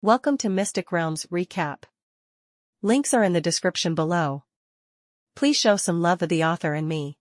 Welcome to Mystic Realms Recap. Links are in the description below. Please show some love of the author and me.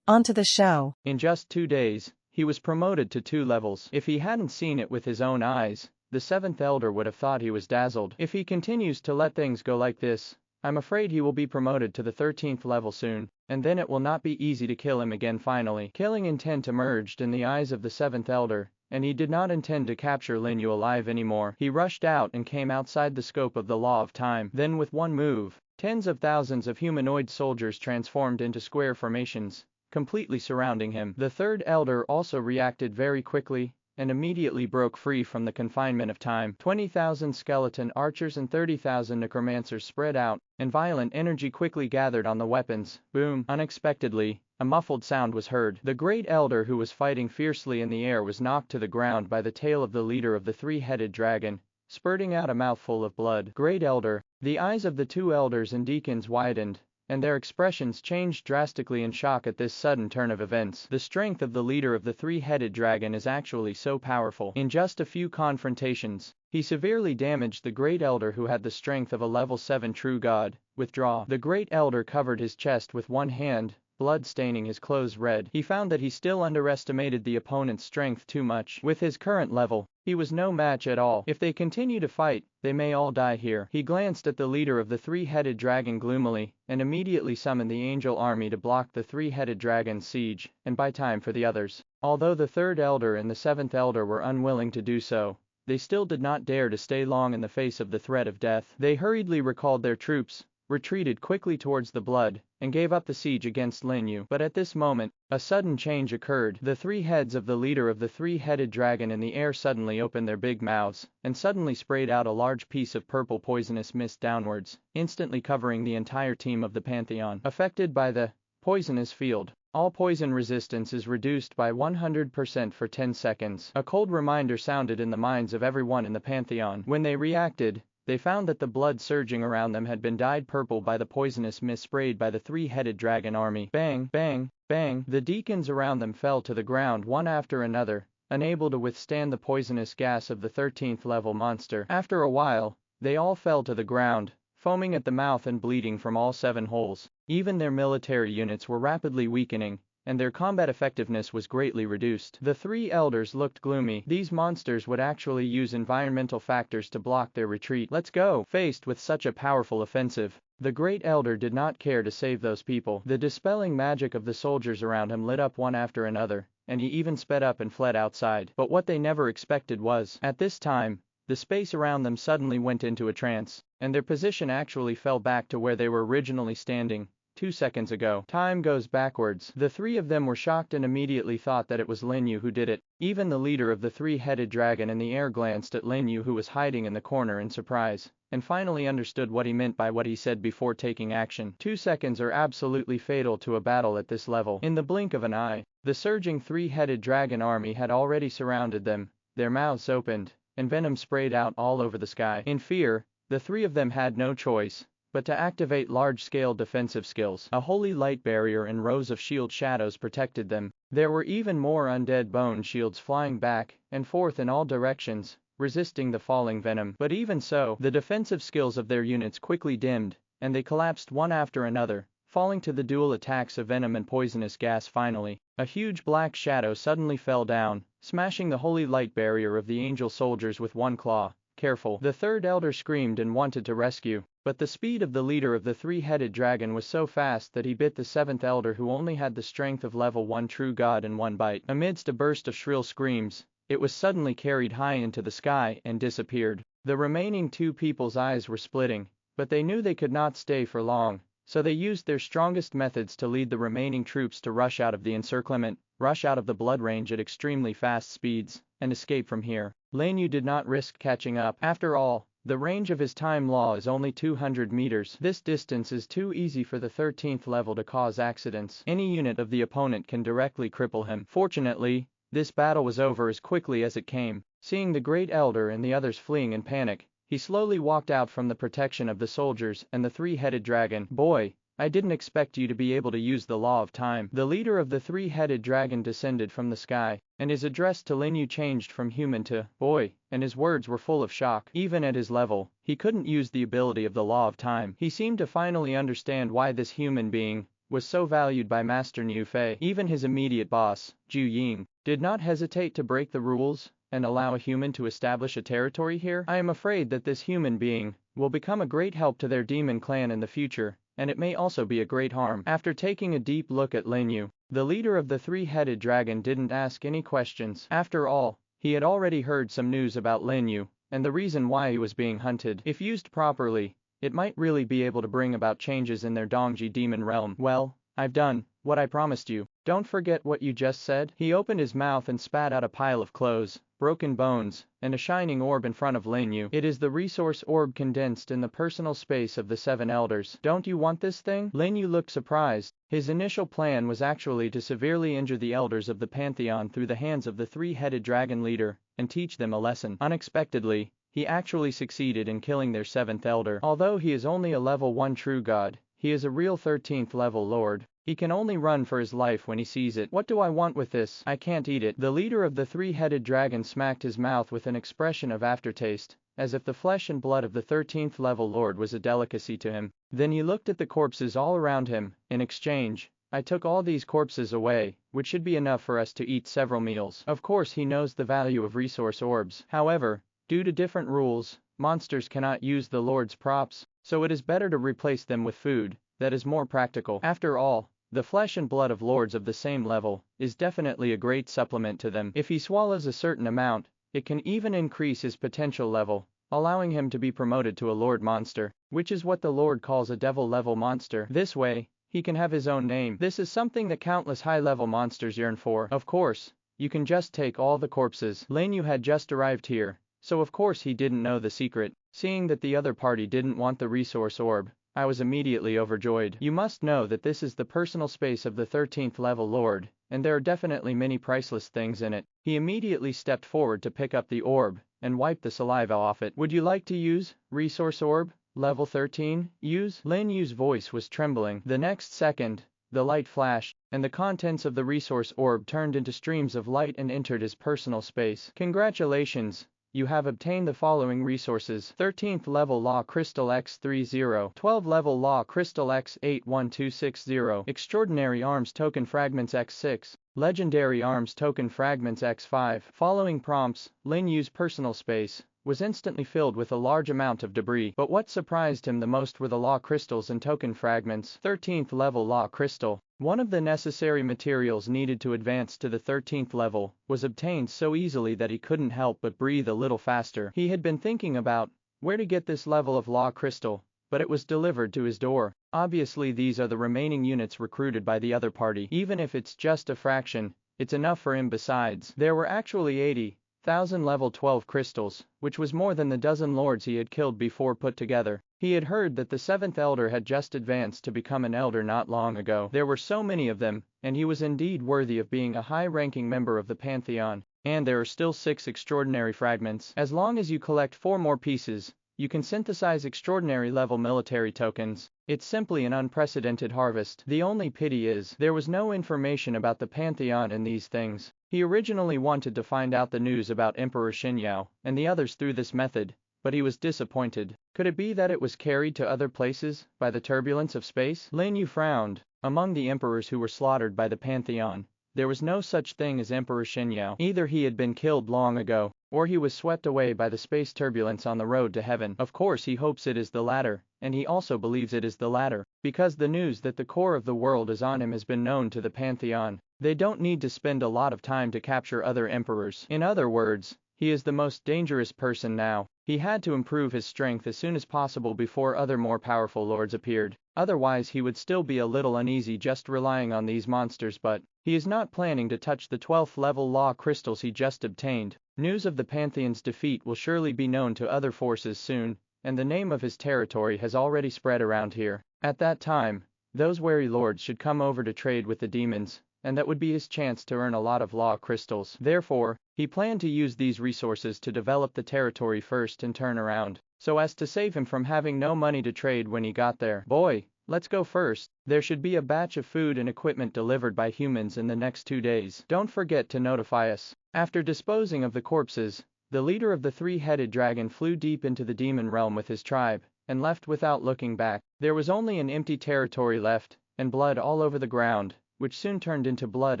On to the show. In just 2 days, he was promoted to 2 levels. If he hadn't seen it with his own eyes, the 7th Elder would have thought he was dazzled. If he continues to let things go like this, I'm afraid he will be promoted to the 13th level soon, and then it will not be easy to kill him again finally. Killing intent emerged in the eyes of the 7th Elder, and he did not intend to capture Lin You alive anymore. He rushed out and came outside the scope of the law of time. Then with one move, tens of thousands of humanoid soldiers transformed into square formations, completely surrounding him. The 3rd Elder also reacted very quickly, and immediately broke free from the confinement of time. 20,000 skeleton archers and 30,000 necromancers spread out, and violent energy quickly gathered on the weapons. Boom! Unexpectedly, a muffled sound was heard. The Great Elder, who was fighting fiercely in the air, was knocked to the ground by the tail of the leader of the 3-headed dragon, spurting out a mouthful of blood. Great Elder. The eyes of the 2 elders and deacons widened, and their expressions changed drastically in shock at this sudden turn of events. The strength of the leader of the 3-headed dragon is actually so powerful. In just a few confrontations, he severely damaged the Great Elder, who had the strength of a level 7 true god. Withdraw. The Great Elder covered his chest with one hand, blood staining his clothes red. He found that he still underestimated the opponent's strength too much. With his current level, he was no match at all. If they continue to fight, they may all die here. He glanced at the leader of the 3-headed dragon gloomily, and immediately summoned the angel army to block the 3-headed dragon's siege, and buy time for the others. Although the 3rd Elder and the 7th Elder were unwilling to do so, they still did not dare to stay long in the face of the threat of death. They hurriedly recalled their troops, retreated quickly towards the blood, and gave up the siege against Lin You. But at this moment, a sudden change occurred. The 3 heads of the leader of the 3-headed dragon in the air suddenly opened their big mouths, and suddenly sprayed out a large piece of purple poisonous mist downwards, instantly covering the entire team of the Pantheon. Affected by the poisonous field, all poison resistance is reduced by 100% for 10 seconds. A cold reminder sounded in the minds of everyone in the Pantheon. When they reacted, they found that the blood surging around them had been dyed purple by the poisonous mist sprayed by the 3-headed dragon army. Bang, bang, bang. The deacons around them fell to the ground one after another, unable to withstand the poisonous gas of the 13th level monster. After a while, they all fell to the ground, foaming at the mouth and bleeding from all 7 holes. Even their military units were rapidly weakening, and their combat effectiveness was greatly reduced. The 3 elders looked gloomy. These monsters would actually use environmental factors to block their retreat. Let's go! Faced with such a powerful offensive, the Great Elder did not care to save those people. The dispelling magic of the soldiers around him lit up one after another, and he even sped up and fled outside. But what they never expected was, at this time, the space around them suddenly went into a trance, and their position actually fell back to where they were originally standing 2 seconds ago. Time goes backwards. The 3 of them were shocked and immediately thought that it was Lin You who did it. Even the leader of the 3-headed dragon in the air glanced at Lin You, who was hiding in the corner in surprise, and finally understood what he meant by what he said before taking action. 2 seconds are absolutely fatal to a battle at this level. In the blink of an eye, the surging 3-headed dragon army had already surrounded them, their mouths opened, and venom sprayed out all over the sky. In fear, the 3 of them had no choice but to activate large-scale defensive skills. A holy light barrier and rows of shield shadows protected them. There were even more undead bone shields flying back and forth in all directions, resisting the falling venom. But even so, the defensive skills of their units quickly dimmed, and they collapsed one after another, falling to the dual attacks of venom and poisonous gas. Finally, a huge black shadow suddenly fell down, smashing the holy light barrier of the angel soldiers with one claw. Careful! The 3rd Elder screamed and wanted to rescue, but the speed of the leader of the 3-headed dragon was so fast that he bit the 7th Elder, who only had the strength of level 1 true god, in one bite. Amidst a burst of shrill screams, it was suddenly carried high into the sky and disappeared. The remaining 2 people's eyes were splitting, but they knew they could not stay for long, so they used their strongest methods to lead the remaining troops to rush out of the encirclement, rush out of the blood range at extremely fast speeds, and escape from here. Lin You did not risk catching up. After all, the range of his time law is only 200 meters. This distance is too easy for the 13th level to cause accidents. Any unit of the opponent can directly cripple him. Fortunately, this battle was over as quickly as it came. Seeing the Great Elder and the others fleeing in panic, he slowly walked out from the protection of the soldiers and the 3-headed dragon. Boy, I didn't expect you to be able to use the law of time. The leader of the three-headed dragon descended from the sky, and his address to Lin You changed from human to boy, and his words were full of shock. Even at his level, he couldn't use the ability of the law of time. He seemed to finally understand why this human being was so valued by Master Niu Fei. Even his immediate boss, Ju Ying, did not hesitate to break the rules and allow a human to establish a territory here. I am afraid that this human being will become a great help to their demon clan in the future, and it may also be a great harm. After taking a deep look at Lin You, the leader of the three-headed dragon didn't ask any questions. After all, he had already heard some news about Lin You and the reason why he was being hunted. If used properly, it might really be able to bring about changes in their Dongji demon realm. Well, I've done what I promised you. Don't forget what you just said. He opened his mouth and spat out a pile of clothes, broken bones, and a shining orb in front of Lin You. It is the resource orb condensed in the personal space of the seven elders. Don't you want this thing? Lin You looked surprised. His initial plan was actually to severely injure the elders of the Pantheon through the hands of the three-headed dragon leader and teach them a lesson. Unexpectedly, he actually succeeded in killing their seventh elder. Although he is only a level 1 true god, he is a real 13th level lord. He can only run for his life when he sees it. What do I want with this? I can't eat it. The leader of the three-headed dragon smacked his mouth with an expression of aftertaste, as if the flesh and blood of the 13th level lord was a delicacy to him. Then he looked at the corpses all around him. In exchange, I took all these corpses away, which should be enough for us to eat several meals. Of course he knows the value of resource orbs. However, due to different rules, monsters cannot use the lord's props, so it is better to replace them with food that is more practical. After all, the flesh and blood of lords of the same level is definitely a great supplement to them. If he swallows a certain amount, it can even increase his potential level, allowing him to be promoted to a lord monster, which is what the lord calls a devil level monster. This way, he can have his own name. This is something that countless high-level monsters yearn for. Of course, you can just take all the corpses. Lin You had just arrived here, so of course he didn't know the secret. Seeing that the other party didn't want the resource orb, I was immediately overjoyed. You must know that this is the personal space of the 13th level lord, and there are definitely many priceless things in it. He immediately stepped forward to pick up the orb and wipe the saliva off it. Would you like to use resource orb? Level 13, use? Lin Yu's voice was trembling. The next second, the light flashed, and the contents of the resource orb turned into streams of light and entered his personal space. Congratulations! You have obtained the following resources: 13th level Law Crystal X30, 12 level Law Crystal X81260, Extraordinary Arms Token Fragments X6, Legendary Arms Token Fragments X5. Following prompts, Lin Yu's personal space was instantly filled with a large amount of debris. But what surprised him the most were the Law Crystals and Token Fragments. 13th level Law Crystal, one of the necessary materials needed to advance to the 13th level, was obtained so easily that he couldn't help but breathe a little faster. He had been thinking about where to get this level of Law Crystal, but it was delivered to his door. Obviously these are the remaining units recruited by the other party. Even if it's just a fraction, it's enough for him. Besides, there were actually 80,000 level 12 crystals, which was more than the dozen lords he had killed before put together. He had heard that the 7th elder had just advanced to become an elder not long ago. There were so many of them, and he was indeed worthy of being a high-ranking member of the Pantheon. And there are still 6 extraordinary fragments. As long as you collect 4 more pieces, you can synthesize extraordinary level military tokens. It's simply an unprecedented harvest. The only pity is, there was no information about the Pantheon in these things. He originally wanted to find out the news about Emperor Xinyao and the others through this method, but he was disappointed. Could it be that it was carried to other places by the turbulence of space? Lin You frowned. Among the emperors who were slaughtered by the Pantheon, there was no such thing as Emperor Xinyao. Either he had been killed long ago, or he was swept away by the space turbulence on the road to heaven. Of course he hopes it is the latter, and he also believes it is the latter, because the news that the core of the world is on him has been known to the Pantheon. They don't need to spend a lot of time to capture other emperors. In other words, he is the most dangerous person now. He had to improve his strength as soon as possible before other more powerful lords appeared. Otherwise he would still be a little uneasy just relying on these monsters, but he is not planning to touch the 12th level Law Crystals he just obtained. News of the Pantheon's defeat will surely be known to other forces soon, and the name of his territory has already spread around here. At that time, those wary lords should come over to trade with the demons, and that would be his chance to earn a lot of Law Crystals. Therefore, he planned to use these resources to develop the territory first and turn around, so as to save him from having no money to trade when he got there. Boy, Let's go first. There should be a batch of food and equipment delivered by humans in the next 2 days. Don't forget to notify us. After disposing of the corpses, the leader of the three-headed dragon flew deep into the demon realm with his tribe, and left without looking back. There was only an empty territory left, and blood all over the ground, which soon turned into blood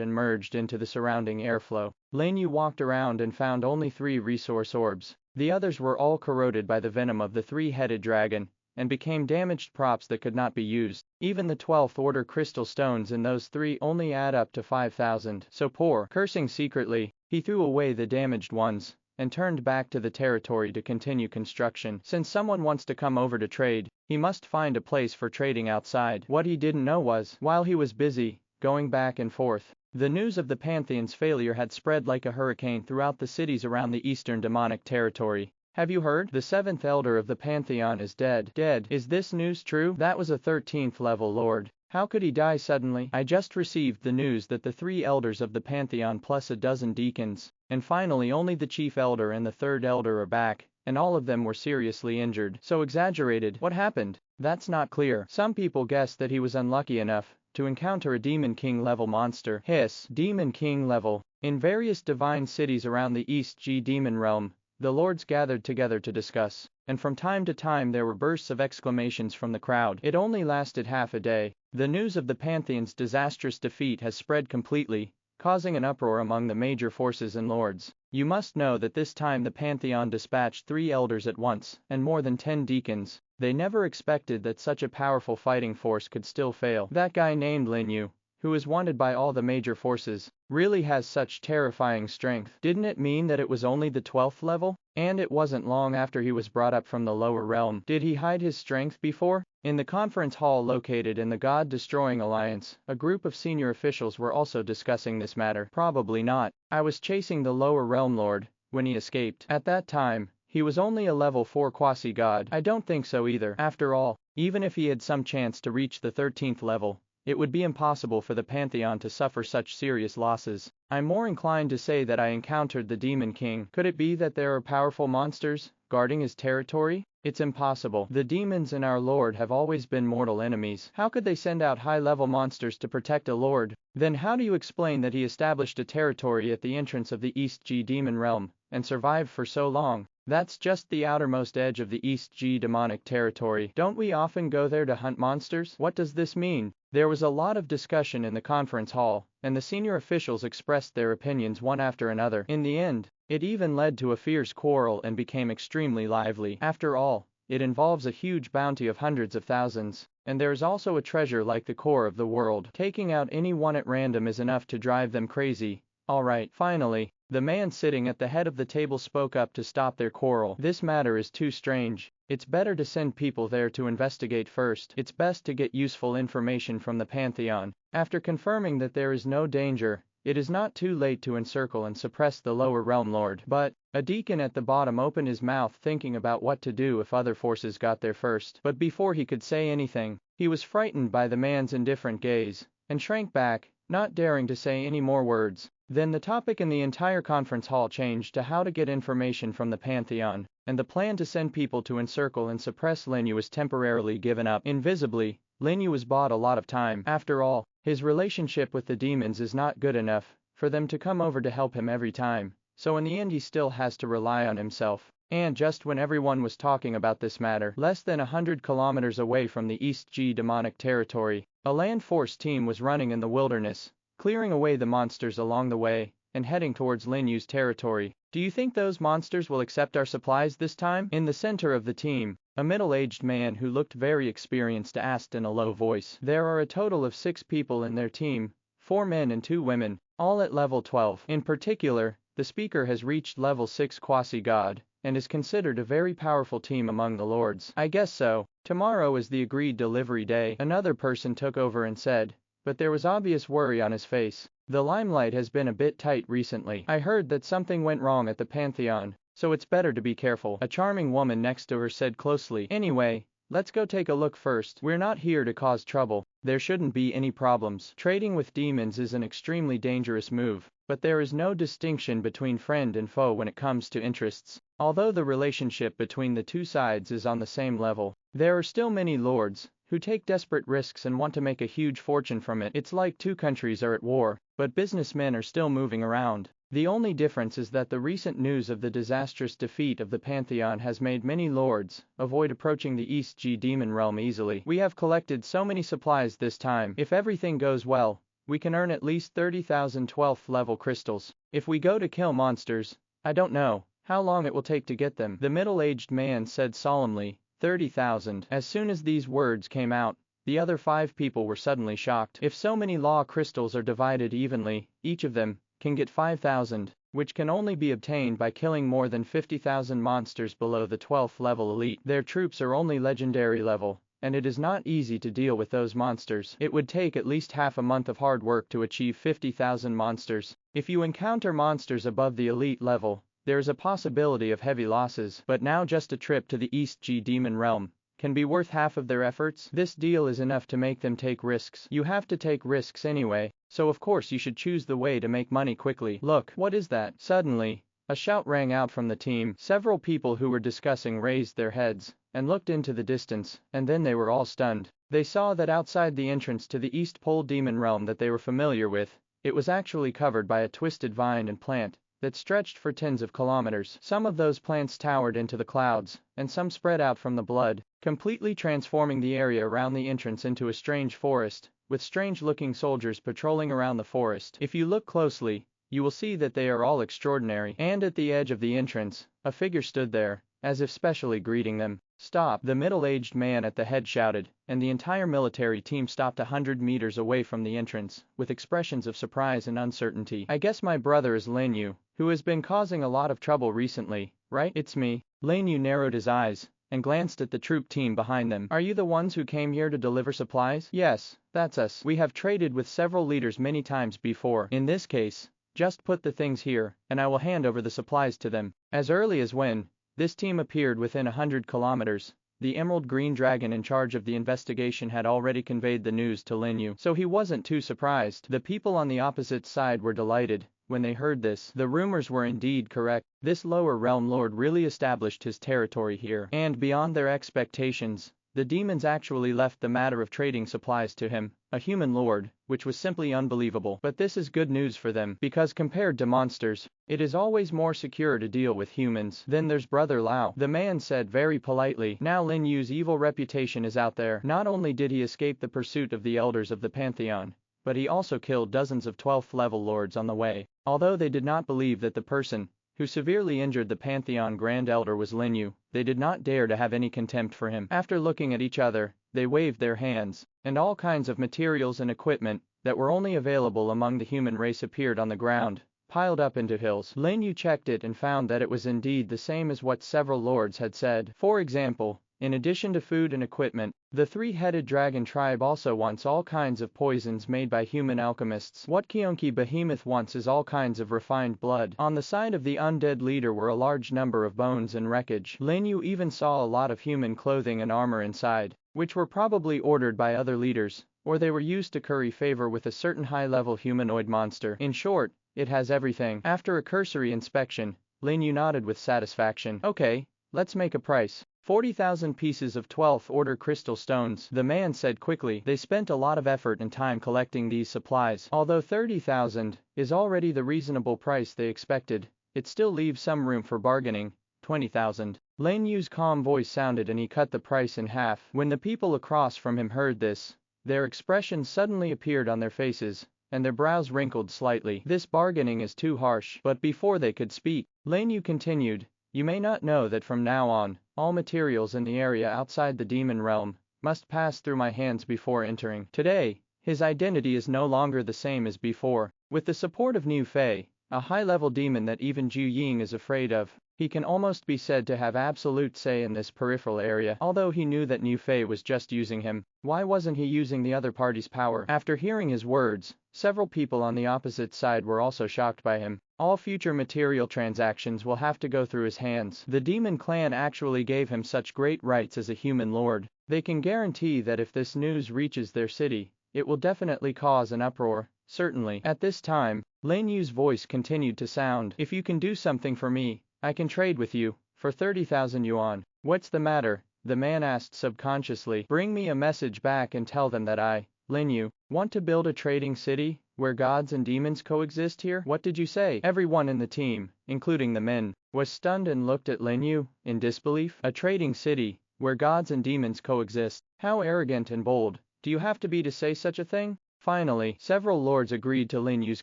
and merged into the surrounding airflow. Lin You walked around and found only 3 resource orbs. The others were all corroded by the venom of the three-headed dragon, and became damaged props that could not be used. Even the 12th order crystal stones in those 3 only add up to 5,000. So poor. Cursing secretly, he threw away the damaged ones, and turned back to the territory to continue construction. Since someone wants to come over to trade, he must find a place for trading outside. What he didn't know was, while he was busy going back and forth, the news of the Pantheon's failure had spread like a hurricane throughout the cities around the eastern demonic territory. Have you heard? The 7th elder of the Pantheon is dead. Dead? Is this news true? That was a 13th level lord. How could he die suddenly? I just received the news that the 3 elders of the Pantheon plus a dozen deacons, and finally only the chief elder and the 3rd elder are back, and all of them were seriously injured. So exaggerated. What happened? That's not clear. Some people guess that he was unlucky enough to encounter a Demon King level monster. Hiss. Demon King level. In various divine cities around the East G Demon Realm, the lords gathered together to discuss, and from time to time there were bursts of exclamations from the crowd. It only lasted half a day. The news of the Pantheon's disastrous defeat has spread completely, causing an uproar among the major forces and lords. You must know that this time the Pantheon dispatched 3 elders at once, and more than 10 deacons. They never expected that such a powerful fighting force could still fail. That guy named Lin You, who is wanted by all the major forces, really has such terrifying strength. Didn't it mean that it was only the 12th level? And it wasn't long after he was brought up from the lower realm. Did he hide his strength before? In the conference hall located in the God-Destroying Alliance, a group of senior officials were also discussing this matter. Probably not. I was chasing the lower realm lord when he escaped. At that time, he was only a level 4 quasi-god. I don't think so either. After all, even if he had some chance to reach the 13th level, it would be impossible for the Pantheon to suffer such serious losses. I'm more inclined to say that I encountered the Demon King. Could it be that there are powerful monsters guarding his territory? It's impossible. The demons and our lord have always been mortal enemies. How could they send out high-level monsters to protect a lord? Then how do you explain that he established a territory at the entrance of the East G Demon Realm, and survived for so long? That's just the outermost edge of the East G demonic territory. Don't we often go there to hunt monsters? What does this mean? There was a lot of discussion in the conference hall, and the senior officials expressed their opinions one after another. In the end, it even led to a fierce quarrel and became extremely lively. After all, it involves a huge bounty of hundreds of thousands, and there is also a treasure like the core of the world. Taking out any one at random is enough to drive them crazy. Alright, finally, the man sitting at the head of the table spoke up to stop their quarrel. This matter is too strange. It's better to send people there to investigate first. It's best to get useful information from the Pantheon. After confirming that there is no danger, it is not too late to encircle and suppress the lower realm lord. But a deacon at the bottom opened his mouth thinking about what to do if other forces got there first. But before he could say anything, he was frightened by the man's indifferent gaze, and shrank back, not daring to say any more words. Then the topic in the entire conference hall changed to how to get information from the Pantheon, and the plan to send people to encircle and suppress Lenu was temporarily given up. Invisibly, Lenu was bought a lot of time. After all, his relationship with the demons is not good enough for them to come over to help him every time, so in the end he still has to rely on himself. And just when everyone was talking about this matter, less than 100 kilometers away from the East G demonic territory, a land force team was running in the wilderness, clearing away the monsters along the way, and heading towards Lenu's territory. Do you think those monsters will accept our supplies this time? In the center of the team, a middle-aged man who looked very experienced asked in a low voice. There are a total of 6 people in their team, 4 men and 2 women, all at level 12. In particular, the speaker has reached level 6 quasi-god, and is considered a very powerful team among the lords. I guess so. Tomorrow is the agreed delivery day. Another person took over and said, but there was obvious worry on his face. The limelight has been a bit tight recently. I heard that something went wrong at the Pantheon, so it's better to be careful. A charming woman next to her said closely. Anyway, let's go take a look first. We're not here to cause trouble. There shouldn't be any problems. Trading with demons is an extremely dangerous move, but there is no distinction between friend and foe when it comes to interests. Although the relationship between the two sides is on the same level, there are still many lords who take desperate risks and want to make a huge fortune from it. It's like two countries are at war, but businessmen are still moving around. The only difference is that the recent news of the disastrous defeat of the Pantheon has made many lords avoid approaching the East G Demon Realm easily. We have collected so many supplies this time. If everything goes well, we can earn at least 30,000 12th level crystals. If we go to kill monsters, I don't know how long it will take to get them. The middle-aged man said solemnly, 30,000. As soon as these words came out, the other 5 people were suddenly shocked. If so many law crystals are divided evenly, each of them can get 5,000, which can only be obtained by killing more than 50,000 monsters below the 12th level elite. Their troops are only legendary level, and it is not easy to deal with those monsters. It would take at least half a month of hard work to achieve 50,000 monsters. If you encounter monsters above the elite level, there is a possibility of heavy losses, but now just a trip to the East G Demon Realm can be worth half of their efforts. This deal is enough to make them take risks. You have to take risks anyway, so of course you should choose the way to make money quickly. Look, what is that? Suddenly, a shout rang out from the team. Several people who were discussing raised their heads and looked into the distance, and then they were all stunned. They saw that outside the entrance to the East Pole Demon Realm that they were familiar with, it was actually covered by a twisted vine and plant that stretched for tens of kilometers. Some of those plants towered into the clouds, and some spread out from the blood, completely transforming the area around the entrance into a strange forest, with strange-looking soldiers patrolling around the forest. If you look closely, you will see that they are all extraordinary. And at the edge of the entrance, a figure stood there, as if specially greeting them. Stop! The middle-aged man at the head shouted, and the entire military team stopped 100 meters away from the entrance, with expressions of surprise and uncertainty. I guess my brother is Lin You, who has been causing a lot of trouble recently, right? It's me. Lin You narrowed his eyes and glanced at the troop team behind them. Are you the ones who came here to deliver supplies? Yes, that's us. We have traded with several leaders many times before. In this case, just put the things here, and I will hand over the supplies to them. As early as when this team appeared within 100 kilometers, the Emerald Green Dragon in charge of the investigation had already conveyed the news to Lin You, so he wasn't too surprised. The people on the opposite side were delighted when they heard this. The rumors were indeed correct. This lower realm lord really established his territory here, and beyond their expectations, the demons actually left the matter of trading supplies to him, a human lord, which was simply unbelievable. But this is good news for them, because compared to monsters, it is always more secure to deal with humans. Then there's Brother Lao, the man said very politely. Now Lin Yu's evil reputation is out there. Not only did he escape the pursuit of the elders of the Pantheon, but he also killed dozens of 12th level lords on the way. Although they did not believe that the person who severely injured the Pantheon Grand Elder was Lin You, they did not dare to have any contempt for him. After looking at each other, they waved their hands, and all kinds of materials and equipment that were only available among the human race appeared on the ground, piled up into hills. Lin You checked it and found that it was indeed the same as what several lords had said. For example, in addition to food and equipment, the three-headed dragon tribe also wants all kinds of poisons made by human alchemists. What Kionki Behemoth wants is all kinds of refined blood. On the side of the undead leader were a large number of bones and wreckage. Lin You even saw a lot of human clothing and armor inside, which were probably ordered by other leaders, or they were used to curry favor with a certain high-level humanoid monster. In short, it has everything. After a cursory inspection, Lin You nodded with satisfaction. Okay, let's make a price. 40,000 pieces of 12th order crystal stones, the man said quickly. They spent a lot of effort and time collecting these supplies. Although 30,000 is already the reasonable price they expected, it still leaves some room for bargaining. 20,000. Lin Yu's calm voice sounded and he cut the price in half. When the people across from him heard this, their expressions suddenly appeared on their faces, and their brows wrinkled slightly. This bargaining is too harsh. But before they could speak, Lin Yu continued, you may not know that from now on, all materials in the area outside the demon realm must pass through my hands before entering. Today, his identity is no longer the same as before. With the support of Niu Fei, a high-level demon that even Zhu Ying is afraid of, he can almost be said to have absolute say in this peripheral area. Although he knew that Niu Fei was just using him, why wasn't he using the other party's power? After hearing his words, several people on the opposite side were also shocked by him. All future material transactions will have to go through his hands. The demon clan actually gave him such great rights as a human lord. They can guarantee that if this news reaches their city, it will definitely cause an uproar. Certainly. At this time, Lin Yu's voice continued to sound. If you can do something for me, I can trade with you, for 30,000 yuan. What's the matter? The man asked subconsciously. Bring me a message back and tell them that I, Lin You, want to build a trading city, where gods and demons coexist here? What did you say? Everyone in the team, including the men, was stunned and looked at Lin You in disbelief. A trading city, where gods and demons coexist? How arrogant and bold do you have to be to say such a thing? Finally, several lords agreed to Lin Yu's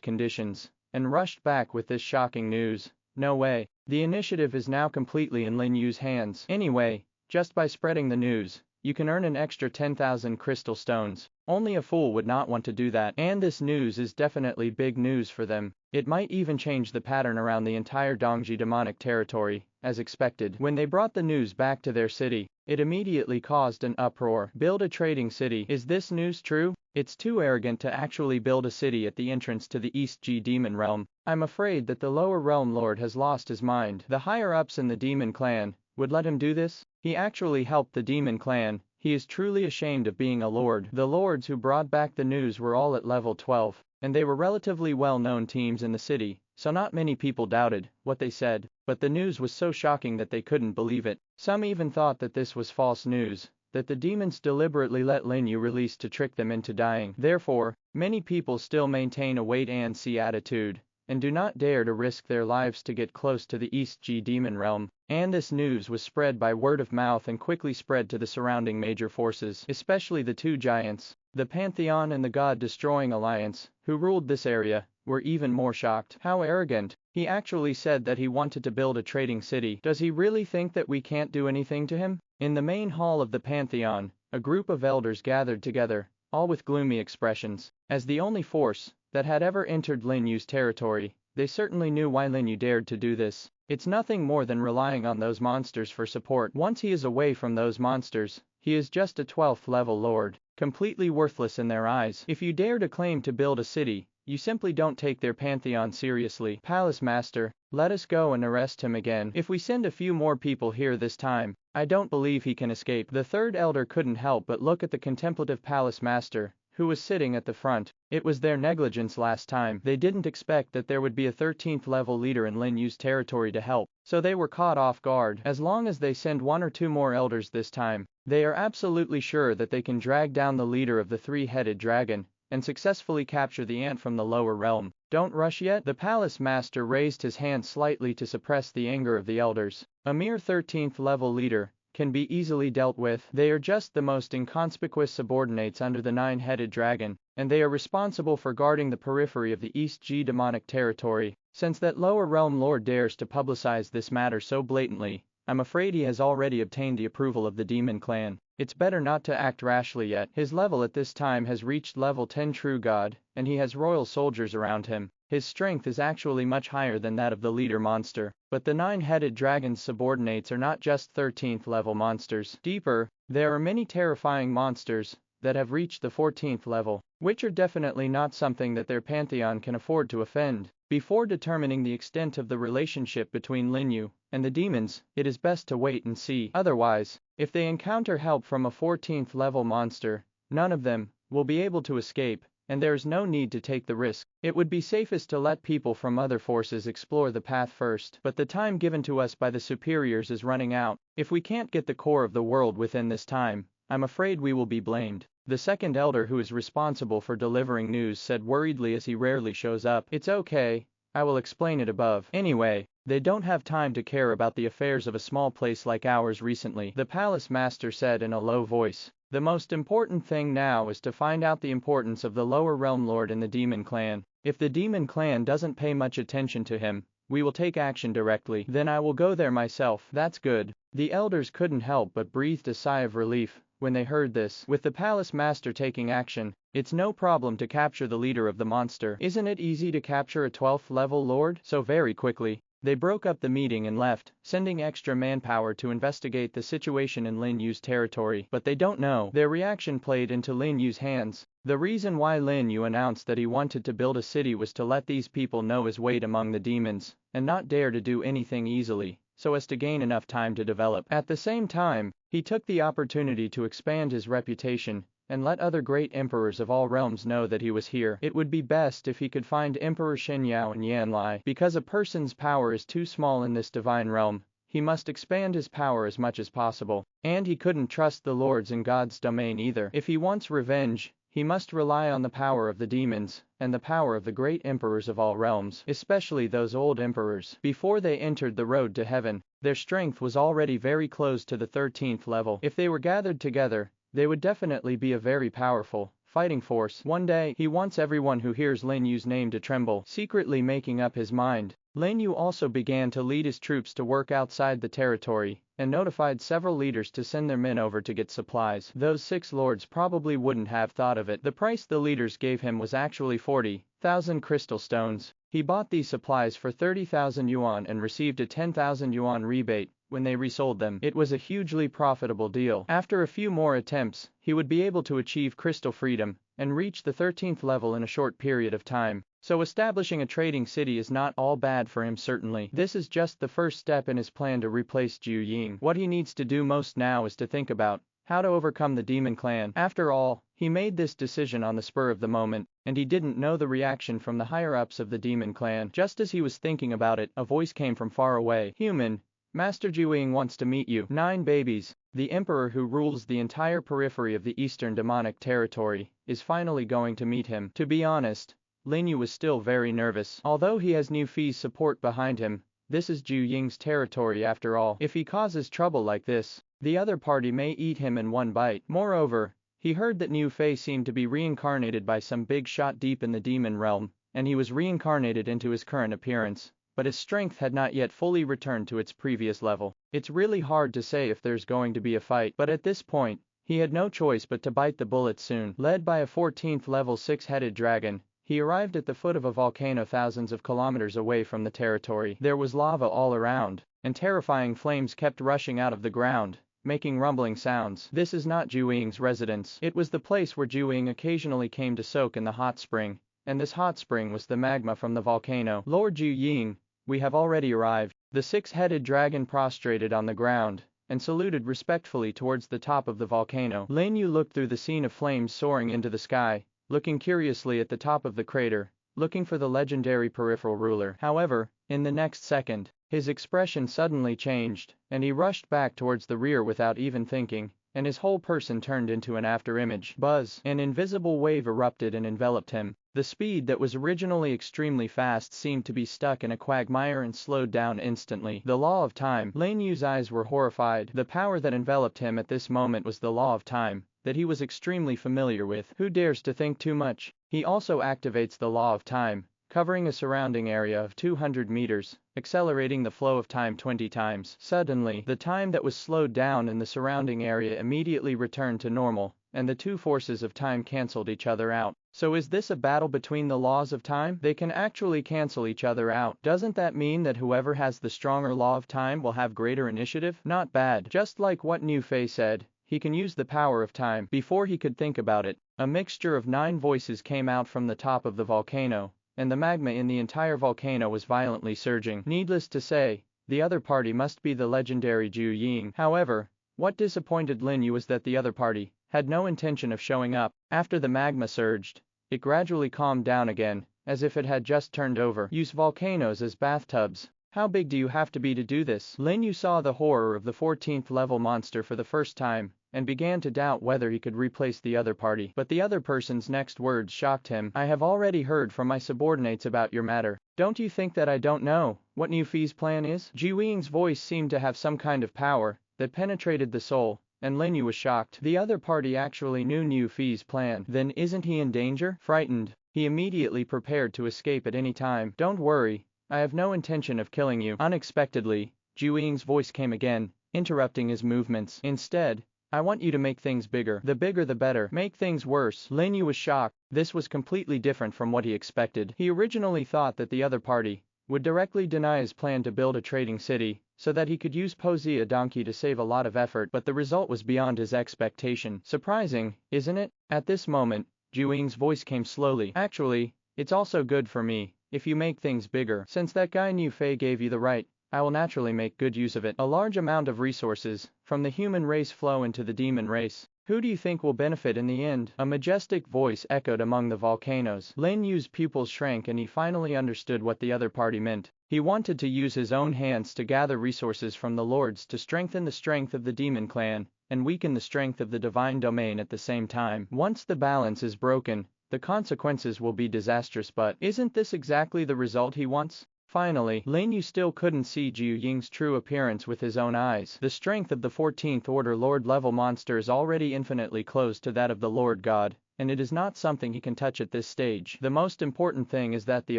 conditions, and rushed back with this shocking news. No way. The initiative is now completely in Lin Yu's hands. Anyway, just by spreading the news, you can earn an extra 10,000 crystal stones. Only a fool would not want to do that. And this news is definitely big news for them. It might even change the pattern around the entire Dongji demonic territory, as expected. When they brought the news back to their city, it immediately caused an uproar. Build a trading city. Is this news true? It's too arrogant to actually build a city at the entrance to the East G demon realm. I'm afraid that the lower realm lord has lost his mind. The higher-ups in the demon clan would let him do this? He actually helped the demon clan. He is truly ashamed of being a lord. The lords who brought back the news were all at level 12, and they were relatively well-known teams in the city, so not many people doubted what they said, but the news was so shocking that they couldn't believe it. Some even thought that this was false news, that the demons deliberately let Lin You release to trick them into dying. Therefore, many people still maintain a wait-and-see attitude, and do not dare to risk their lives to get close to the East G demon realm. And this news was spread by word of mouth and quickly spread to the surrounding major forces, especially the two giants, the Pantheon and the God-destroying alliance, who ruled this area, were even more shocked. How arrogant. He actually said that he wanted to build a trading city. Does he really think that we can't do anything to him? In the main hall of the Pantheon, a group of elders gathered together, all with gloomy expressions. As the only force that had ever entered Lin Yu's territory, they certainly knew why Lin Yu dared to do this. It's nothing more than relying on those monsters for support. Once he is away from those monsters, he is just a 12th level lord, completely worthless in their eyes. If you dare to claim to build a city, you simply don't take their pantheon seriously. Palace Master, let us go and arrest him again. If we send a few more people here this time, I don't believe he can escape. The third elder couldn't help but look at the contemplative Palace Master, who was sitting at the front. It was their negligence last time. They didn't expect that there would be a 13th level leader in Lin Yu's territory to help, so they were caught off guard. As long as they send one or two more elders this time, they are absolutely sure that they can drag down the leader of the three-headed dragon, and successfully capture the ant from the lower realm. Don't rush yet. The Palace Master raised his hand slightly to suppress the anger of the elders. A mere 13th level leader can be easily dealt with. They are just the most inconspicuous subordinates under the nine-headed dragon, and they are responsible for guarding the periphery of the East G demonic territory. Since that lower realm lord dares to publicize this matter so blatantly, I'm afraid he has already obtained the approval of the demon clan. It's better not to act rashly yet. His level at this time has reached level 10 true god, and he has royal soldiers around him. His strength is actually much higher than that of the leader monster. But the nine-headed dragon's subordinates are not just 13th level monsters. Deeper, there are many terrifying monsters that have reached the 14th level, which are definitely not something that their pantheon can afford to offend. Before determining the extent of the relationship between Lin Yu and the demons, it is best to wait and see. Otherwise, if they encounter help from a 14th level monster, none of them will be able to escape, and there is no need to take the risk. It would be safest to let people from other forces explore the path first. But the time given to us by the superiors is running out. If we can't get the core of the world within this time, I'm afraid we will be blamed. The second elder who is responsible for delivering news said worriedly as he rarely shows up. It's okay, I will explain it above. Anyway, they don't have time to care about the affairs of a small place like ours recently, the Palace Master said in a low voice. The most important thing now is to find out the importance of the lower realm lord in the demon clan. If the demon clan doesn't pay much attention to him, we will take action directly. Then I will go there myself. That's good. The elders couldn't help but breathed a sigh of relief when they heard this. With the Palace Master taking action, it's no problem to capture the leader of the monster. Isn't it easy to capture a 12th level lord so very quickly? They broke up the meeting and left, sending extra manpower to investigate the situation in Lin Yu's territory. But they don't know. Their reaction played into Lin Yu's hands. The reason why Lin Yu announced that he wanted to build a city was to let these people know his weight among the demons, and not dare to do anything easily, so as to gain enough time to develop. At the same time, he took the opportunity to expand his reputation, and let other great emperors of all realms know that he was here. It would be best if he could find Emperor Shenyao and Yanlai. Because a person's power is too small in this divine realm, he must expand his power as much as possible. And he couldn't trust the lords in God's domain either. If he wants revenge, he must rely on the power of the demons, and the power of the great emperors of all realms, especially those old emperors. Before they entered the road to heaven, their strength was already very close to the 13th level. If they were gathered together, they would definitely be a very powerful fighting force. One day, he wants everyone who hears Lin Yu's name to tremble. Secretly making up his mind, Lin Yu also began to lead his troops to work outside the territory, and notified several leaders to send their men over to get supplies. Those 6 lords probably wouldn't have thought of it. The price the leaders gave him was actually 40,000 crystal stones. He bought these supplies for 30,000 yuan and received a 10,000 yuan rebate when they resold them. It was a hugely profitable deal. After a few more attempts, he would be able to achieve crystal freedom and reach the 13th level in a short period of time. So establishing a trading city is not all bad for him certainly. This is just the first step in his plan to replace Zhu Ying. What he needs to do most now is to think about how to overcome the demon clan. After all, he made this decision on the spur of the moment, and he didn't know the reaction from the higher-ups of the demon clan. Just as he was thinking about it, a voice came from far away. Human, Master Zhu Ying wants to meet you. 9 babies, the emperor who rules the entire periphery of the eastern demonic territory, is finally going to meet him. To be honest, Lin Yu was still very nervous. Although he has New Fi's support behind him, this is Zhu Ying's territory after all. If he causes trouble like this, the other party may eat him in one bite. Moreover, he heard that New Fei seemed to be reincarnated by some big shot deep in the demon realm, and he was reincarnated into his current appearance, but his strength had not yet fully returned to its previous level. It's really hard to say if there's going to be a fight, but at this point, he had no choice but to bite the bullet soon. Led by a 14th level 6-headed dragon, he arrived at the foot of a volcano thousands of kilometers away from the territory. There was lava all around, and terrifying flames kept rushing out of the ground, making rumbling sounds. This is not Zhu Ying's residence. It was the place where Zhu Ying occasionally came to soak in the hot spring, and this hot spring was the magma from the volcano. Lord Zhu Ying, we have already arrived. The 6-headed dragon prostrated on the ground and saluted respectfully towards the top of the volcano. Lin Yu looked through the scene of flames soaring into the sky, looking curiously at the top of the crater, looking for the legendary peripheral ruler. However, in the next second, his expression suddenly changed, and he rushed back towards the rear without even thinking, and his whole person turned into an afterimage. Buzz! An invisible wave erupted and enveloped him. The speed that was originally extremely fast seemed to be stuck in a quagmire and slowed down instantly. The law of time. Lin Yu's eyes were horrified. The power that enveloped him at this moment was the law of time, that he was extremely familiar with. Who dares to think too much? He also activates the law of time, covering a surrounding area of 200 meters, accelerating the flow of time 20 times. Suddenly, the time that was slowed down in the surrounding area immediately returned to normal, and the two forces of time cancelled each other out. So is this a battle between the laws of time? They can actually cancel each other out. Doesn't that mean that whoever has the stronger law of time will have greater initiative? Not bad. Just like what New Fei said, he can use the power of time. Before he could think about it, a mixture of 9 voices came out from the top of the volcano, and the magma in the entire volcano was violently surging. Needless to say, the other party must be the legendary Zhu Ying. However, what disappointed Lin Yu was that the other party had no intention of showing up. After the magma surged, it gradually calmed down again, as if it had just turned over. Use volcanoes as bathtubs. How big do you have to be to do this? Lin Yu saw the horror of the 14th level monster for the first time, and began to doubt whether he could replace the other party. But the other person's next words shocked him. I have already heard from my subordinates about your matter. Don't you think that I don't know what New Fi's plan is? Zhu Ying's voice seemed to have some kind of power that penetrated the soul, and Lin Yu was shocked. The other party actually knew New Fi's plan. Then isn't he in danger? Frightened, he immediately prepared to escape at any time. Don't worry, I have no intention of killing you. Unexpectedly, Zhu Ying's voice came again, interrupting his movements. Instead, I want you to make things bigger. The bigger the better. Make things worse. Lin Yu was shocked. This was completely different from what he expected. He originally thought that the other party would directly deny his plan to build a trading city, so that he could use Pozia donkey to save a lot of effort, but the result was beyond his expectation. Surprising, isn't it? At this moment, Zhu Ying's voice came slowly. Actually, it's also good for me if you make things bigger. Since that guy New Fei gave you the right, I will naturally make good use of it. A large amount of resources from the human race flow into the demon race. Who do you think will benefit in the end? A majestic voice echoed among the volcanoes. Lin Yu's pupils shrank and he finally understood what the other party meant. He wanted to use his own hands to gather resources from the lords to strengthen the strength of the demon clan and weaken the strength of the divine domain at the same time. Once the balance is broken, the consequences will be disastrous, but isn't this exactly the result he wants? Finally, Lin You still couldn't see Jiu Ying's true appearance with his own eyes. The strength of the 14th Order Lord level monster is already infinitely close to that of the Lord God, and it is not something he can touch at this stage. The most important thing is that the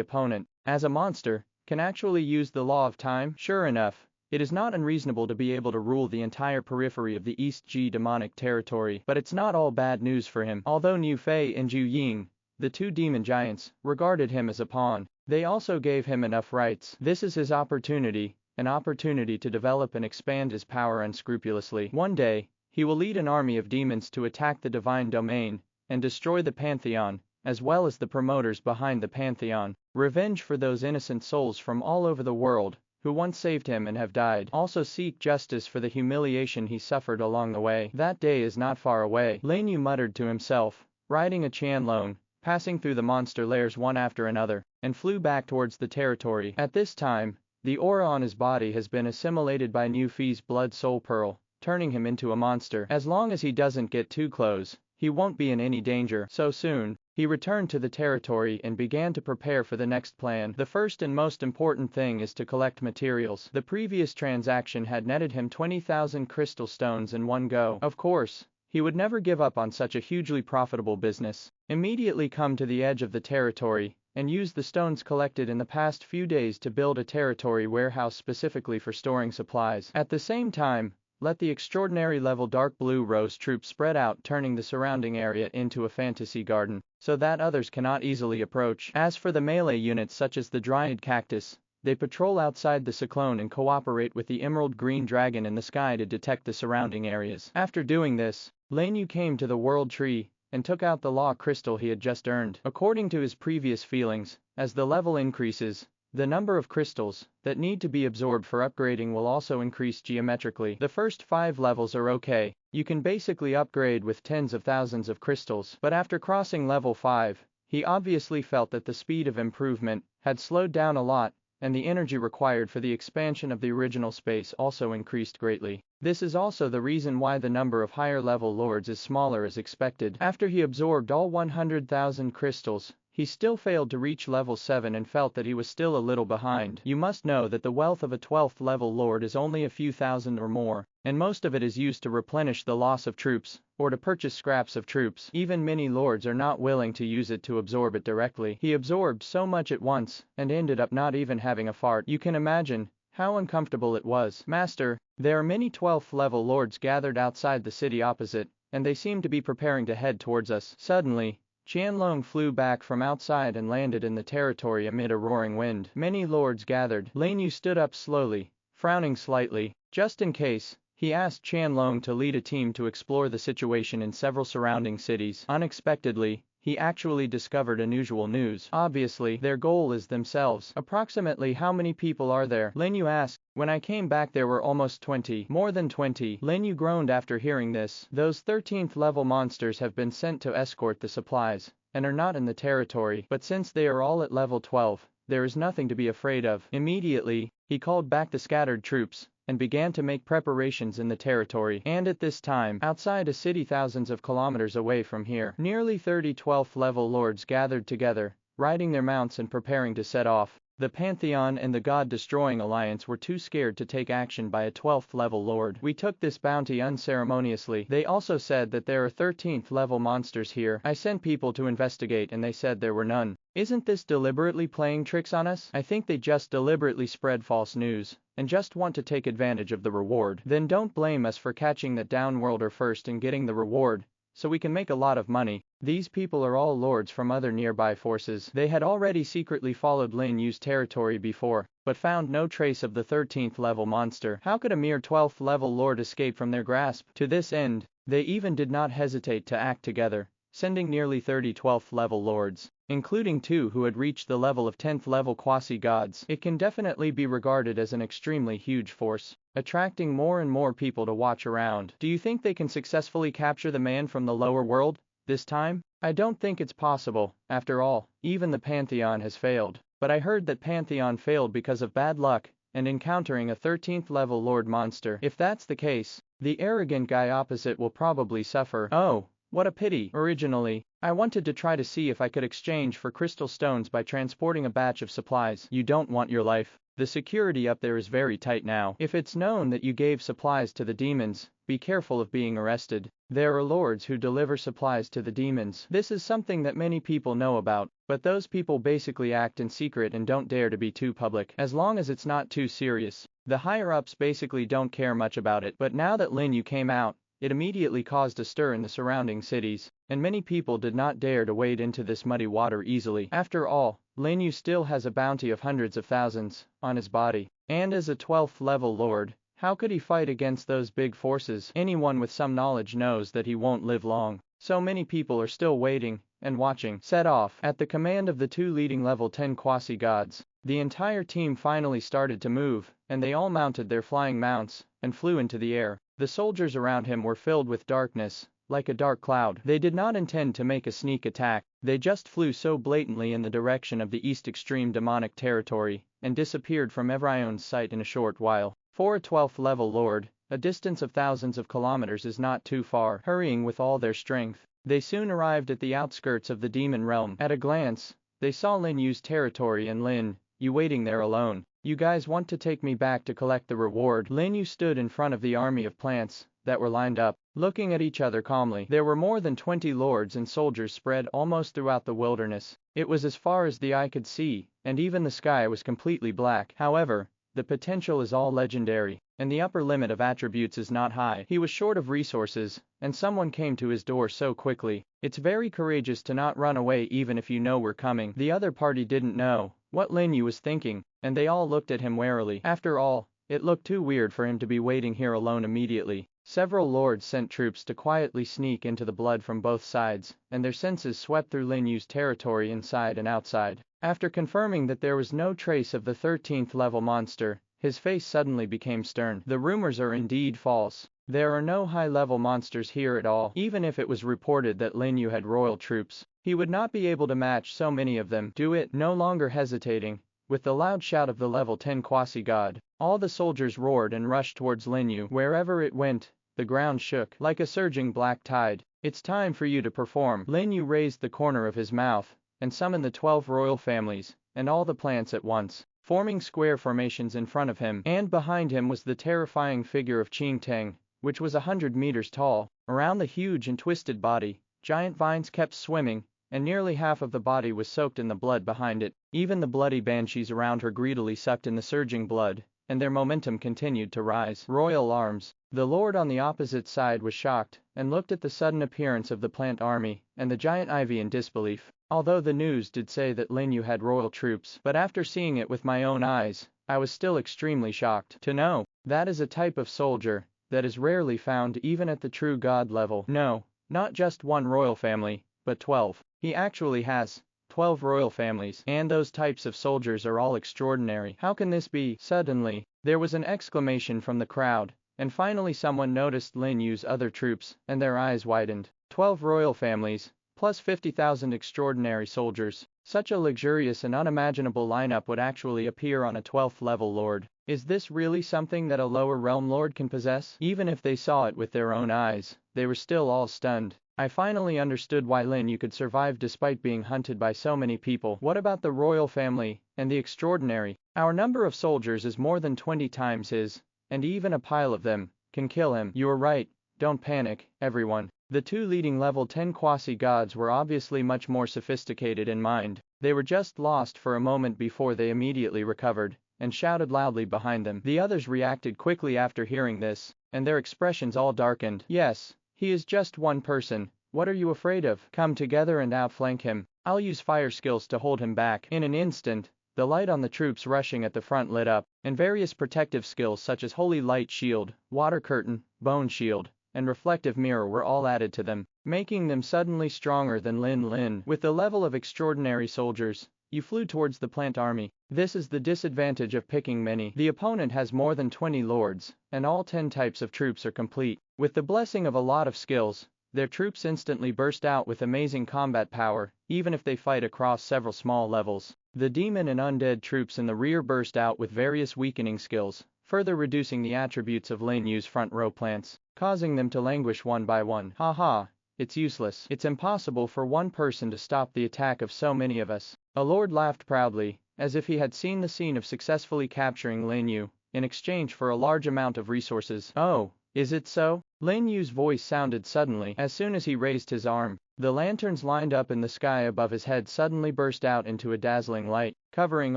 opponent, as a monster, can actually use the law of time. Sure enough, it is not unreasonable to be able to rule the entire periphery of the East G demonic territory, but it's not all bad news for him. Although Niu Fei and Jiu Ying, the two demon giants, regarded him as a pawn, they also gave him enough rights. This is his opportunity, an opportunity to develop and expand his power unscrupulously. One day, he will lead an army of demons to attack the divine domain and destroy the Pantheon, as well as the promoters behind the Pantheon. Revenge for those innocent souls from all over the world who once saved him and have died. Also seek justice for the humiliation he suffered along the way. That day is not far away. Lenu muttered to himself, riding a Qianlong, passing through the monster lairs one after another, and flew back towards the territory. At this time, the aura on his body has been assimilated by Niu Fei's blood soul pearl, turning him into a monster. As long as he doesn't get too close, he won't be in any danger. So soon, he returned to the territory and began to prepare for the next plan. The first and most important thing is to collect materials. The previous transaction had netted him 20,000 crystal stones in one go. Of course, he would never give up on such a hugely profitable business. Immediately come to the edge of the territory and use the stones collected in the past few days to build a territory warehouse specifically for storing supplies. At the same time, let the extraordinary level dark blue rose troops spread out, turning the surrounding area into a fantasy garden, so that others cannot easily approach. As for the melee units such as the Dryad Cactus, they patrol outside the cyclone and cooperate with the emerald green dragon in the sky to detect the surrounding areas. After doing this, Lenu came to the world tree and took out the law crystal he had just earned. According to his previous feelings, as the level increases, the number of crystals that need to be absorbed for upgrading will also increase geometrically. The first 5 levels are okay. You can basically upgrade with tens of thousands of crystals. But after crossing level 5, he obviously felt that the speed of improvement had slowed down a lot, and the energy required for the expansion of the original space also increased greatly. This is also the reason why the number of higher level lords is smaller as expected. After he absorbed all 100,000 crystals, he still failed to reach level 7 and felt that he was still a little behind. You must know that the wealth of a 12th level lord is only a few thousand or more, and most of it is used to replenish the loss of troops, or to purchase scraps of troops. Even many lords are not willing to use it to absorb it directly. He absorbed so much at once, and ended up not even having a fart. You can imagine how uncomfortable it was. Master, there are many 12th level lords gathered outside the city opposite, and they seem to be preparing to head towards us. Suddenly, Qianlong flew back from outside and landed in the territory amid a roaring wind. Many lords gathered. Lenu stood up slowly, frowning slightly. Just in case, he asked Qianlong to lead a team to explore the situation in several surrounding cities. Unexpectedly, he actually discovered unusual news. Obviously, their goal is themselves. Approximately how many people are there? Lenu asked. When I came back there were almost 20. More than 20. Lenu groaned after hearing this. Those 13th level monsters have been sent to escort the supplies, and are not in the territory. But since they are all at level 12, there is nothing to be afraid of. Immediately, he called back the scattered troops, and began to make preparations in the territory. And at this time, outside a city thousands of kilometers away from here, nearly 30 12th level lords gathered together, riding their mounts and preparing to set off. The Pantheon and the God-destroying alliance were too scared to take action by a 12th level lord. We took this bounty unceremoniously. They also said that there are 13th level monsters here. I sent people to investigate and they said there were none. Isn't this deliberately playing tricks on us? I think they just deliberately spread false news, and just want to take advantage of the reward. Then don't blame us for catching that downworlder first and getting the reward, so we can make a lot of money. These people are all lords from other nearby forces. They had already secretly followed Lin Yu's territory before, but found no trace of the 13th level monster. How could a mere 12th level lord escape from their grasp? To this end, they even did not hesitate to act together, sending nearly 30 12th level lords, including 2 who had reached the level of 10th level quasi-gods. It can definitely be regarded as an extremely huge force, attracting more and more people to watch around. Do you think they can successfully capture the man from the lower world this time? I don't think it's possible. After all, even the Pantheon has failed. But I heard that Pantheon failed because of bad luck and encountering a 13th level lord monster. If that's the case, the arrogant guy opposite will probably suffer. Oh, what a pity. Originally, I wanted to try to see if I could exchange for crystal stones by transporting a batch of supplies. You don't want your life. The security up there is very tight now. If it's known that you gave supplies to the demons, be careful of being arrested. There are lords who deliver supplies to the demons. This is something that many people know about, but those people basically act in secret and don't dare to be too public. As long as it's not too serious, the higher-ups basically don't care much about it. But now that Lin You came out, it immediately caused a stir in the surrounding cities, and many people did not dare to wade into this muddy water easily. After all, Lin You still has a bounty of hundreds of thousands on his body, and as a 12th level lord, how could he fight against those big forces? Anyone with some knowledge knows that he won't live long. So many people are still waiting and watching. Set off. At the command of the 2 leading level 10 quasi-gods, the entire team finally started to move, and they all mounted their flying mounts and flew into the air. The soldiers around him were filled with darkness, like a dark cloud. They did not intend to make a sneak attack, they just flew so blatantly in the direction of the east extreme demonic territory, and disappeared from everyone's sight in a short while. For a 12th level lord, a distance of thousands of kilometers is not too far. Hurrying with all their strength, they soon arrived at the outskirts of the demon realm. At a glance, they saw Lin Yu's territory and Lin You waiting there alone. You guys want to take me back to collect the reward? Lin You stood in front of the army of plants that were lined up, looking at each other calmly. There were more than 20 lords and soldiers spread almost throughout the wilderness. It was as far as the eye could see, and even the sky was completely black. However, the potential is all legendary, and the upper limit of attributes is not high. He was short of resources, and someone came to his door so quickly. It's very courageous to not run away even if you know we're coming. The other party didn't know what Lin You was thinking, and they all looked at him warily. After all, it looked too weird for him to be waiting here alone immediately. Several lords sent troops to quietly sneak into the blood from both sides, and their senses swept through Lin Yu's territory inside and outside. After confirming that there was no trace of the 13th level monster, his face suddenly became stern. The rumors are indeed false. There are no high-level monsters here at all. Even if it was reported that Lin You had royal troops, he would not be able to match so many of them. Do it. No longer hesitating, with the loud shout of the level 10 quasi-god, all the soldiers roared and rushed towards Lin You. Wherever it went, the ground shook like a surging black tide. It's time for you to perform. Lin You raised the corner of his mouth and summoned the 12 royal families and all the plants at once, forming square formations in front of him, and behind him was the terrifying figure of Qing Teng, which was 100 meters tall. Around the huge and twisted body, giant vines kept swimming, and nearly half of the body was soaked in the blood behind it. Even the bloody banshees around her greedily sucked in the surging blood, and their momentum continued to rise. Royal arms. The lord on the opposite side was shocked, and looked at the sudden appearance of the plant army and the giant ivy in disbelief. Although the news did say that Lin You had royal troops, but after seeing it with my own eyes, I was still extremely shocked to know that is a type of soldier that is rarely found even at the true god level. No, not just one royal family, but 12. He actually has 12 royal families, and those types of soldiers are all extraordinary. How can this be? Suddenly, there was an exclamation from the crowd, and finally someone noticed Lin Yu's other troops, and their eyes widened. 12 royal families, plus 50,000 extraordinary soldiers. Such a luxurious and unimaginable lineup would actually appear on a 12th level lord. Is this really something that a lower realm lord can possess? Even if they saw it with their own eyes, they were still all stunned. I finally understood why Lin You could survive despite being hunted by so many people. What about the royal family and the extraordinary? Our number of soldiers is more than 20 times his, and even a pile of them can kill him. You are right, don't panic, everyone. The 2 leading level 10 quasi-gods were obviously much more sophisticated in mind. They were just lost for a moment before they immediately recovered, and shouted loudly behind them. The others reacted quickly after hearing this, and their expressions all darkened. Yes, he is just one person. What are you afraid of? Come together and outflank him. I'll use fire skills to hold him back. In an instant, the light on the troops rushing at the front lit up, and various protective skills such as Holy Light Shield, Water Curtain, Bone Shield, and reflective mirror were all added to them, making them suddenly stronger than Lin. With the level of extraordinary soldiers, you flew towards the plant army. This is the disadvantage of picking many. The opponent has more than 20 lords, and all 10 types of troops are complete. With the blessing of a lot of skills, their troops instantly burst out with amazing combat power, even if they fight across several small levels. The demon and undead troops in the rear burst out with various weakening skills, further reducing the attributes of Lin Yu's front row plants, causing them to languish one by one. Haha, it's useless. It's impossible for one person to stop the attack of so many of us. A lord laughed proudly, as if he had seen the scene of successfully capturing Lin Yu, in exchange for a large amount of resources. Oh, is it so? Lin Yu's voice sounded suddenly as soon as he raised his arm. The lanterns lined up in the sky above his head suddenly burst out into a dazzling light, covering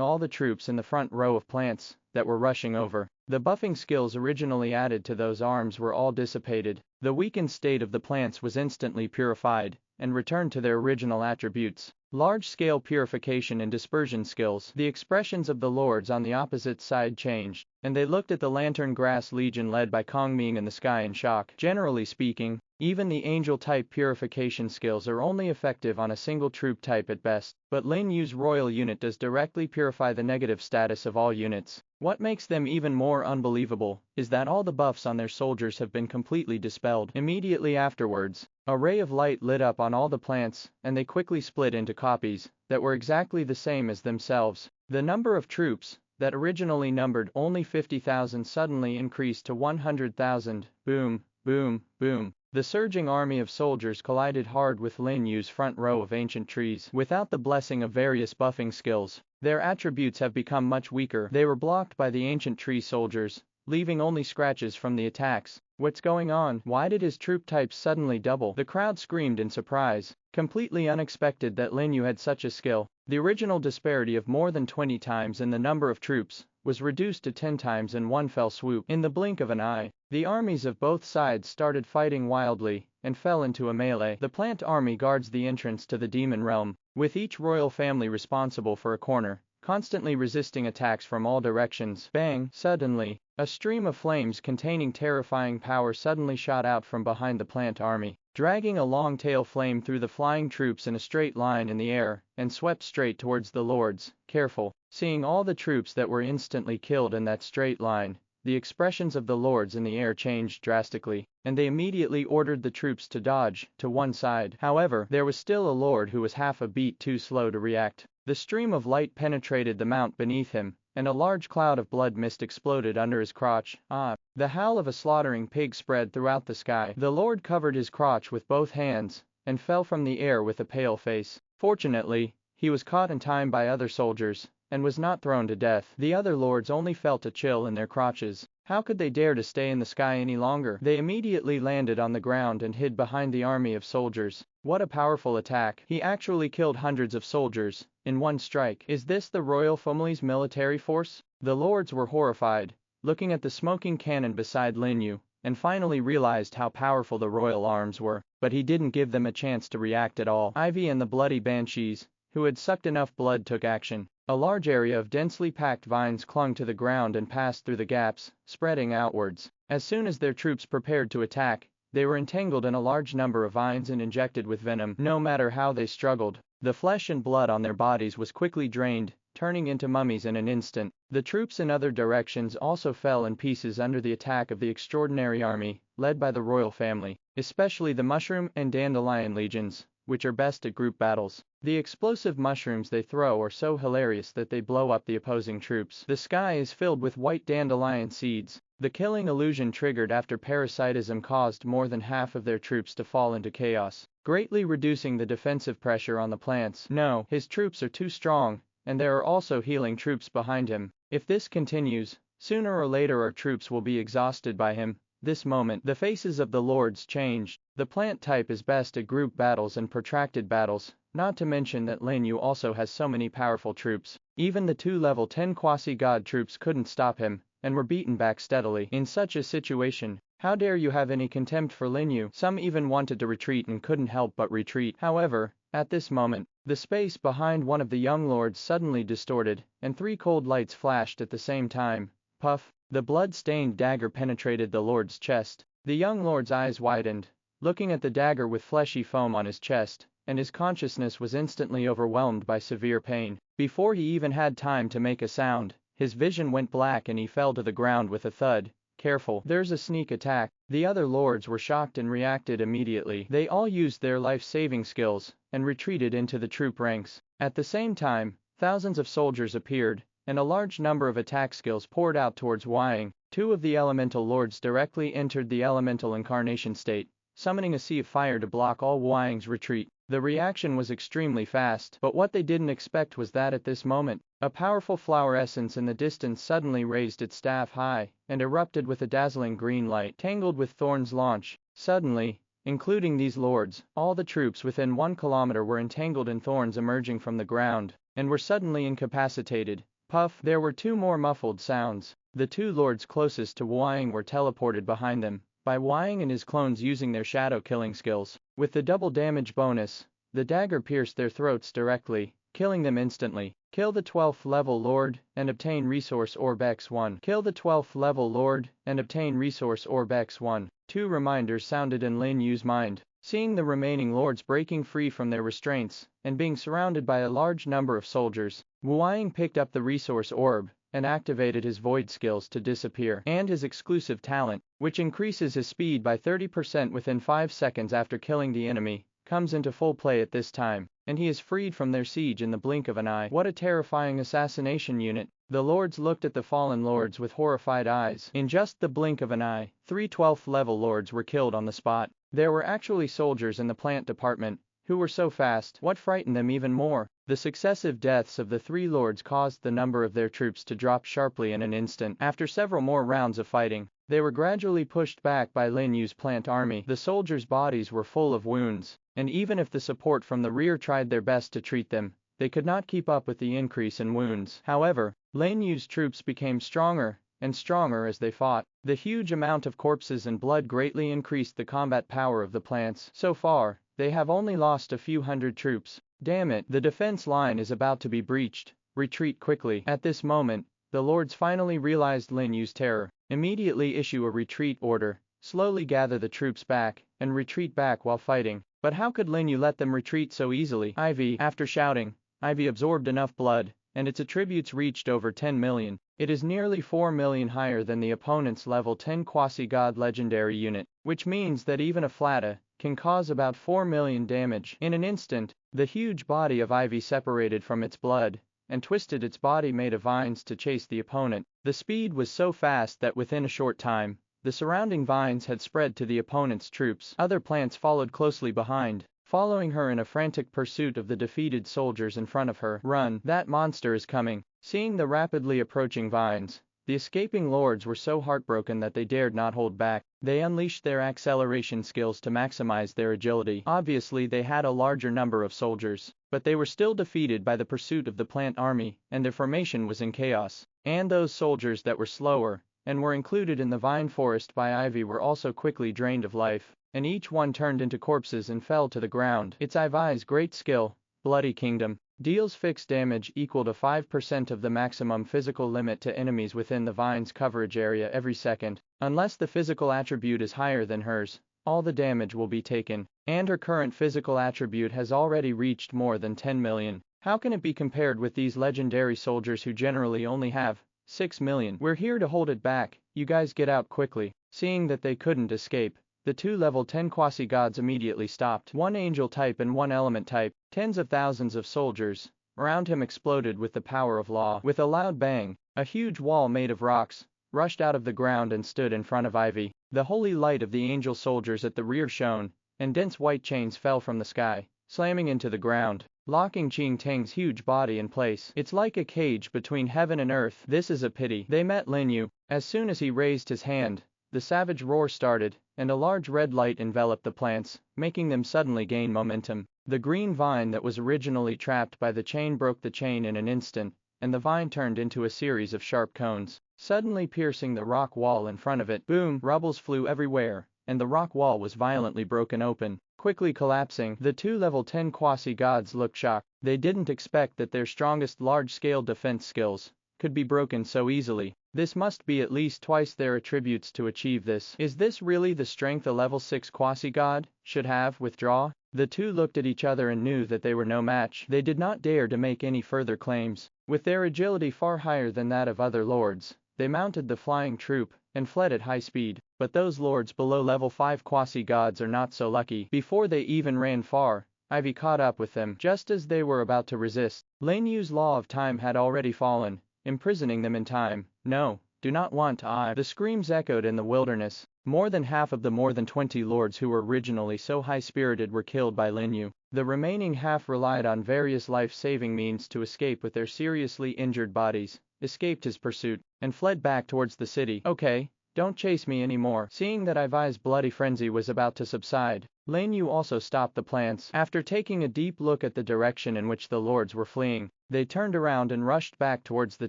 all the troops in the front row of plants that were rushing over. The buffing skills originally added to those arms were all dissipated. The weakened state of the plants was instantly purified and returned to their original attributes. Large-scale purification and dispersion skills. The expressions of the lords on the opposite side changed, and they looked at the Lantern Grass Legion led by Kong Ming in the sky in shock. Generally speaking, even the angel-type purification skills are only effective on a single troop type at best, but Lin Yu's royal unit does directly purify the negative status of all units. What makes them even more unbelievable is that all the buffs on their soldiers have been completely dispelled. Immediately afterwards, a ray of light lit up on all the plants, and they quickly split into copies that were exactly the same as themselves. The number of troops that originally numbered only 50,000 suddenly increased to 100,000. Boom, boom, boom. The surging army of soldiers collided hard with Lin Yu's front row of ancient trees. Without the blessing of various buffing skills, their attributes have become much weaker. They were blocked by the ancient tree soldiers, leaving only scratches from the attacks. What's going on? Why did his troop types suddenly double? The crowd screamed in surprise. Completely unexpected that Lin Yu had such a skill. The original disparity of more than 20 times in the number of troops was reduced to 10 times in one fell swoop. In the blink of an eye, the armies of both sides started fighting wildly and fell into a melee. The plant army guards the entrance to the demon realm, with each royal family responsible for a corner, constantly resisting attacks from all directions. Bang! Suddenly, a stream of flames containing terrifying power suddenly shot out from behind the plant army, dragging a long tail flame through the flying troops in a straight line in the air, and swept straight towards the lords. Careful! Seeing all the troops that were instantly killed in that straight line, the expressions of the lords in the air changed drastically, and they immediately ordered the troops to dodge to one side. However, there was still a lord who was half a beat too slow to react. The stream of light penetrated the mount beneath him, and a large cloud of blood mist exploded under his crotch. The howl of a slaughtering pig spread throughout the sky. The lord covered his crotch with both hands, and fell from the air with a pale face. Fortunately, he was caught in time by other soldiers, and was not thrown to death. The other lords only felt a chill in their crotches. How could they dare to stay in the sky any longer? They immediately landed on the ground and hid behind the army of soldiers. What a powerful attack. He actually killed hundreds of soldiers in one strike. Is this the royal family's military force? The lords were horrified, looking at the smoking cannon beside Lin Yu, and finally realized how powerful the royal arms were. But he didn't give them a chance to react at all. Ivy and the bloody banshees, who had sucked enough blood, took action. A large area of densely packed vines clung to the ground and passed through the gaps, spreading outwards. As soon as their troops prepared to attack, they were entangled in a large number of vines and injected with venom. No matter how they struggled, the flesh and blood on their bodies was quickly drained, turning into mummies in an instant. The troops in other directions also fell in pieces under the attack of the extraordinary army, led by the royal family, especially the mushroom and dandelion legions, which are best at group battles. The explosive mushrooms they throw are so hilarious that they blow up the opposing troops. The sky is filled with white dandelion seeds. The killing illusion triggered after parasitism caused more than half of their troops to fall into chaos, greatly reducing the defensive pressure on the plants. No, his troops are too strong, and there are also healing troops behind him. If this continues, sooner or later our troops will be exhausted by him. This moment, the faces of the lords changed. The plant type is best at group battles and protracted battles, not to mention that Lin Yu also has so many powerful troops. Even the 2 level 10 quasi-god troops couldn't stop him, and were beaten back steadily. In such a situation, how dare you have any contempt for Lin Yu? Some even wanted to retreat and couldn't help but retreat. However, at this moment, the space behind one of the young lords suddenly distorted, and 3 cold lights flashed at the same time. Puff! The blood-stained dagger penetrated the lord's chest, The young lord's eyes widened, looking at the dagger with fleshy foam on his chest, and his consciousness was instantly overwhelmed by severe pain. Before he even had time to make a sound, his vision went black and he fell to the ground with a thud. Careful, there's a sneak attack. The other lords were shocked and reacted immediately. They all used their life-saving skills and retreated into the troop ranks. At the same time, thousands of soldiers appeared, and a large number of attack skills poured out towards Wying. Two of the elemental lords directly entered the elemental incarnation state, summoning a sea of fire to block all Wying's retreat. The reaction was extremely fast, but what they didn't expect was that at this moment, a powerful flower essence in the distance suddenly raised its staff high and erupted with a dazzling green light tangled with thorns launch. Suddenly, including these lords, all the troops within 1 kilometer were entangled in thorns emerging from the ground and were suddenly incapacitated. Puff, there were two more muffled sounds. The two lords closest to Wying were teleported behind them by Wying and his clones using their shadow killing skills. With the double damage bonus, the dagger pierced their throats directly, killing them instantly. Kill the 12th level lord and obtain resource orb X1. Kill the 12th level lord and obtain resource orb X1. Two reminders sounded in Lin Yu's mind. Seeing the remaining lords breaking free from their restraints and being surrounded by a large number of soldiers, Wying picked up the resource orb and activated his void skills to disappear, and his exclusive talent, which increases his speed by 30% within 5 seconds after killing the enemy, comes into full play at this time, and he is freed from their siege in the blink of an eye. What a terrifying assassination unit! The lords looked at the fallen lords with horrified eyes. In just the blink of an eye, 3 12th level lords were killed on the spot. There were actually soldiers in the plant department who were so fast. What frightened them even more? The successive deaths of the 3 lords caused the number of their troops to drop sharply in an instant. After several more rounds of fighting, they were gradually pushed back by Lin Yu's plant army. The soldiers' bodies were full of wounds, and even if the support from the rear tried their best to treat them, they could not keep up with the increase in wounds. However, Lin Yu's troops became stronger and stronger as they fought. The huge amount of corpses and blood greatly increased the combat power of the plants. So far, they have only lost a few hundred troops. Damn it, the defense line is about to be breached. Retreat quickly. At this moment, the lords finally realized Lin Yu's terror. Immediately issue a retreat order, slowly gather the troops back, and retreat back while fighting. But how could Lin Yu let them retreat so easily? After shouting, Ivy absorbed enough blood, and its attributes reached over 10 million. It is nearly 4 million higher than the opponent's level 10 quasi-god legendary unit, which means that even a Flatta can cause about 4 million damage. In an instant, the huge body of Ivy separated from its blood and twisted its body made of vines to chase the opponent. The speed was so fast that within a short time, the surrounding vines had spread to the opponent's troops. Other plants followed closely behind, following her in a frantic pursuit of the defeated soldiers in front of her. Run, that monster is coming. Seeing the rapidly approaching vines, the escaping lords were so heartbroken that they dared not hold back. They unleashed their acceleration skills to maximize their agility. Obviously they had a larger number of soldiers, but they were still defeated by the pursuit of the plant army, and their formation was in chaos. And those soldiers that were slower and were included in the vine forest by Ivy were also quickly drained of life, and each one turned into corpses and fell to the ground. It's Ivy's great skill, Bloody Kingdom. Deals fixed damage equal to 5% of the maximum physical limit to enemies within the vine's coverage area every second. Unless the physical attribute is higher than hers, all the damage will be taken, and her current physical attribute has already reached more than 10 million. How can it be compared with these legendary soldiers who generally only have 6 million? We're here to hold it back, you guys get out quickly. Seeing that they couldn't escape, the 2 level 10 quasi-gods immediately stopped. 1 angel type and 1 element type, tens of thousands of soldiers around him exploded with the power of law. With a loud bang, a huge wall made of rocks rushed out of the ground and stood in front of Ivy. The holy light of the angel soldiers at the rear shone, and dense white chains fell from the sky, slamming into the ground, locking Ching Tang's huge body in place. It's like a cage between heaven and earth. This is a pity. They met Lin Yu. As soon as he raised his hand, the savage roar started, and a large red light enveloped the plants, making them suddenly gain momentum. The green vine that was originally trapped by the chain broke the chain in an instant, and the vine turned into a series of sharp cones, suddenly piercing the rock wall in front of it. Boom! Rubbles flew everywhere, and the rock wall was violently broken open, quickly collapsing. The 2 level 10 quasi-gods looked shocked. They didn't expect that their strongest large-scale defense skills could be broken so easily. This must be at least twice their attributes to achieve this. Is this really the strength a level 6 quasi-god should have? Withdraw? The two looked at each other and knew that they were no match. They did not dare to make any further claims. With their agility far higher than that of other lords, they mounted the flying troop and fled at high speed. But those lords below level 5 quasi-gods are not so lucky. Before they even ran far, Ivy caught up with them. Just as they were about to resist, Lin Yu's law of time had already fallen, imprisoning them in time. No, do not want I. The screams echoed in the wilderness. More than half of the more than 20 lords who were originally so high-spirited were killed by Lin Yu. The remaining half relied on various life-saving means to escape with their seriously injured bodies, escaped his pursuit, and fled back towards the city. Okay, don't chase me anymore. Seeing that Ivi's bloody frenzy was about to subside, Lin Yu also stopped the plants. After taking a deep look at the direction in which the lords were fleeing, they turned around and rushed back towards the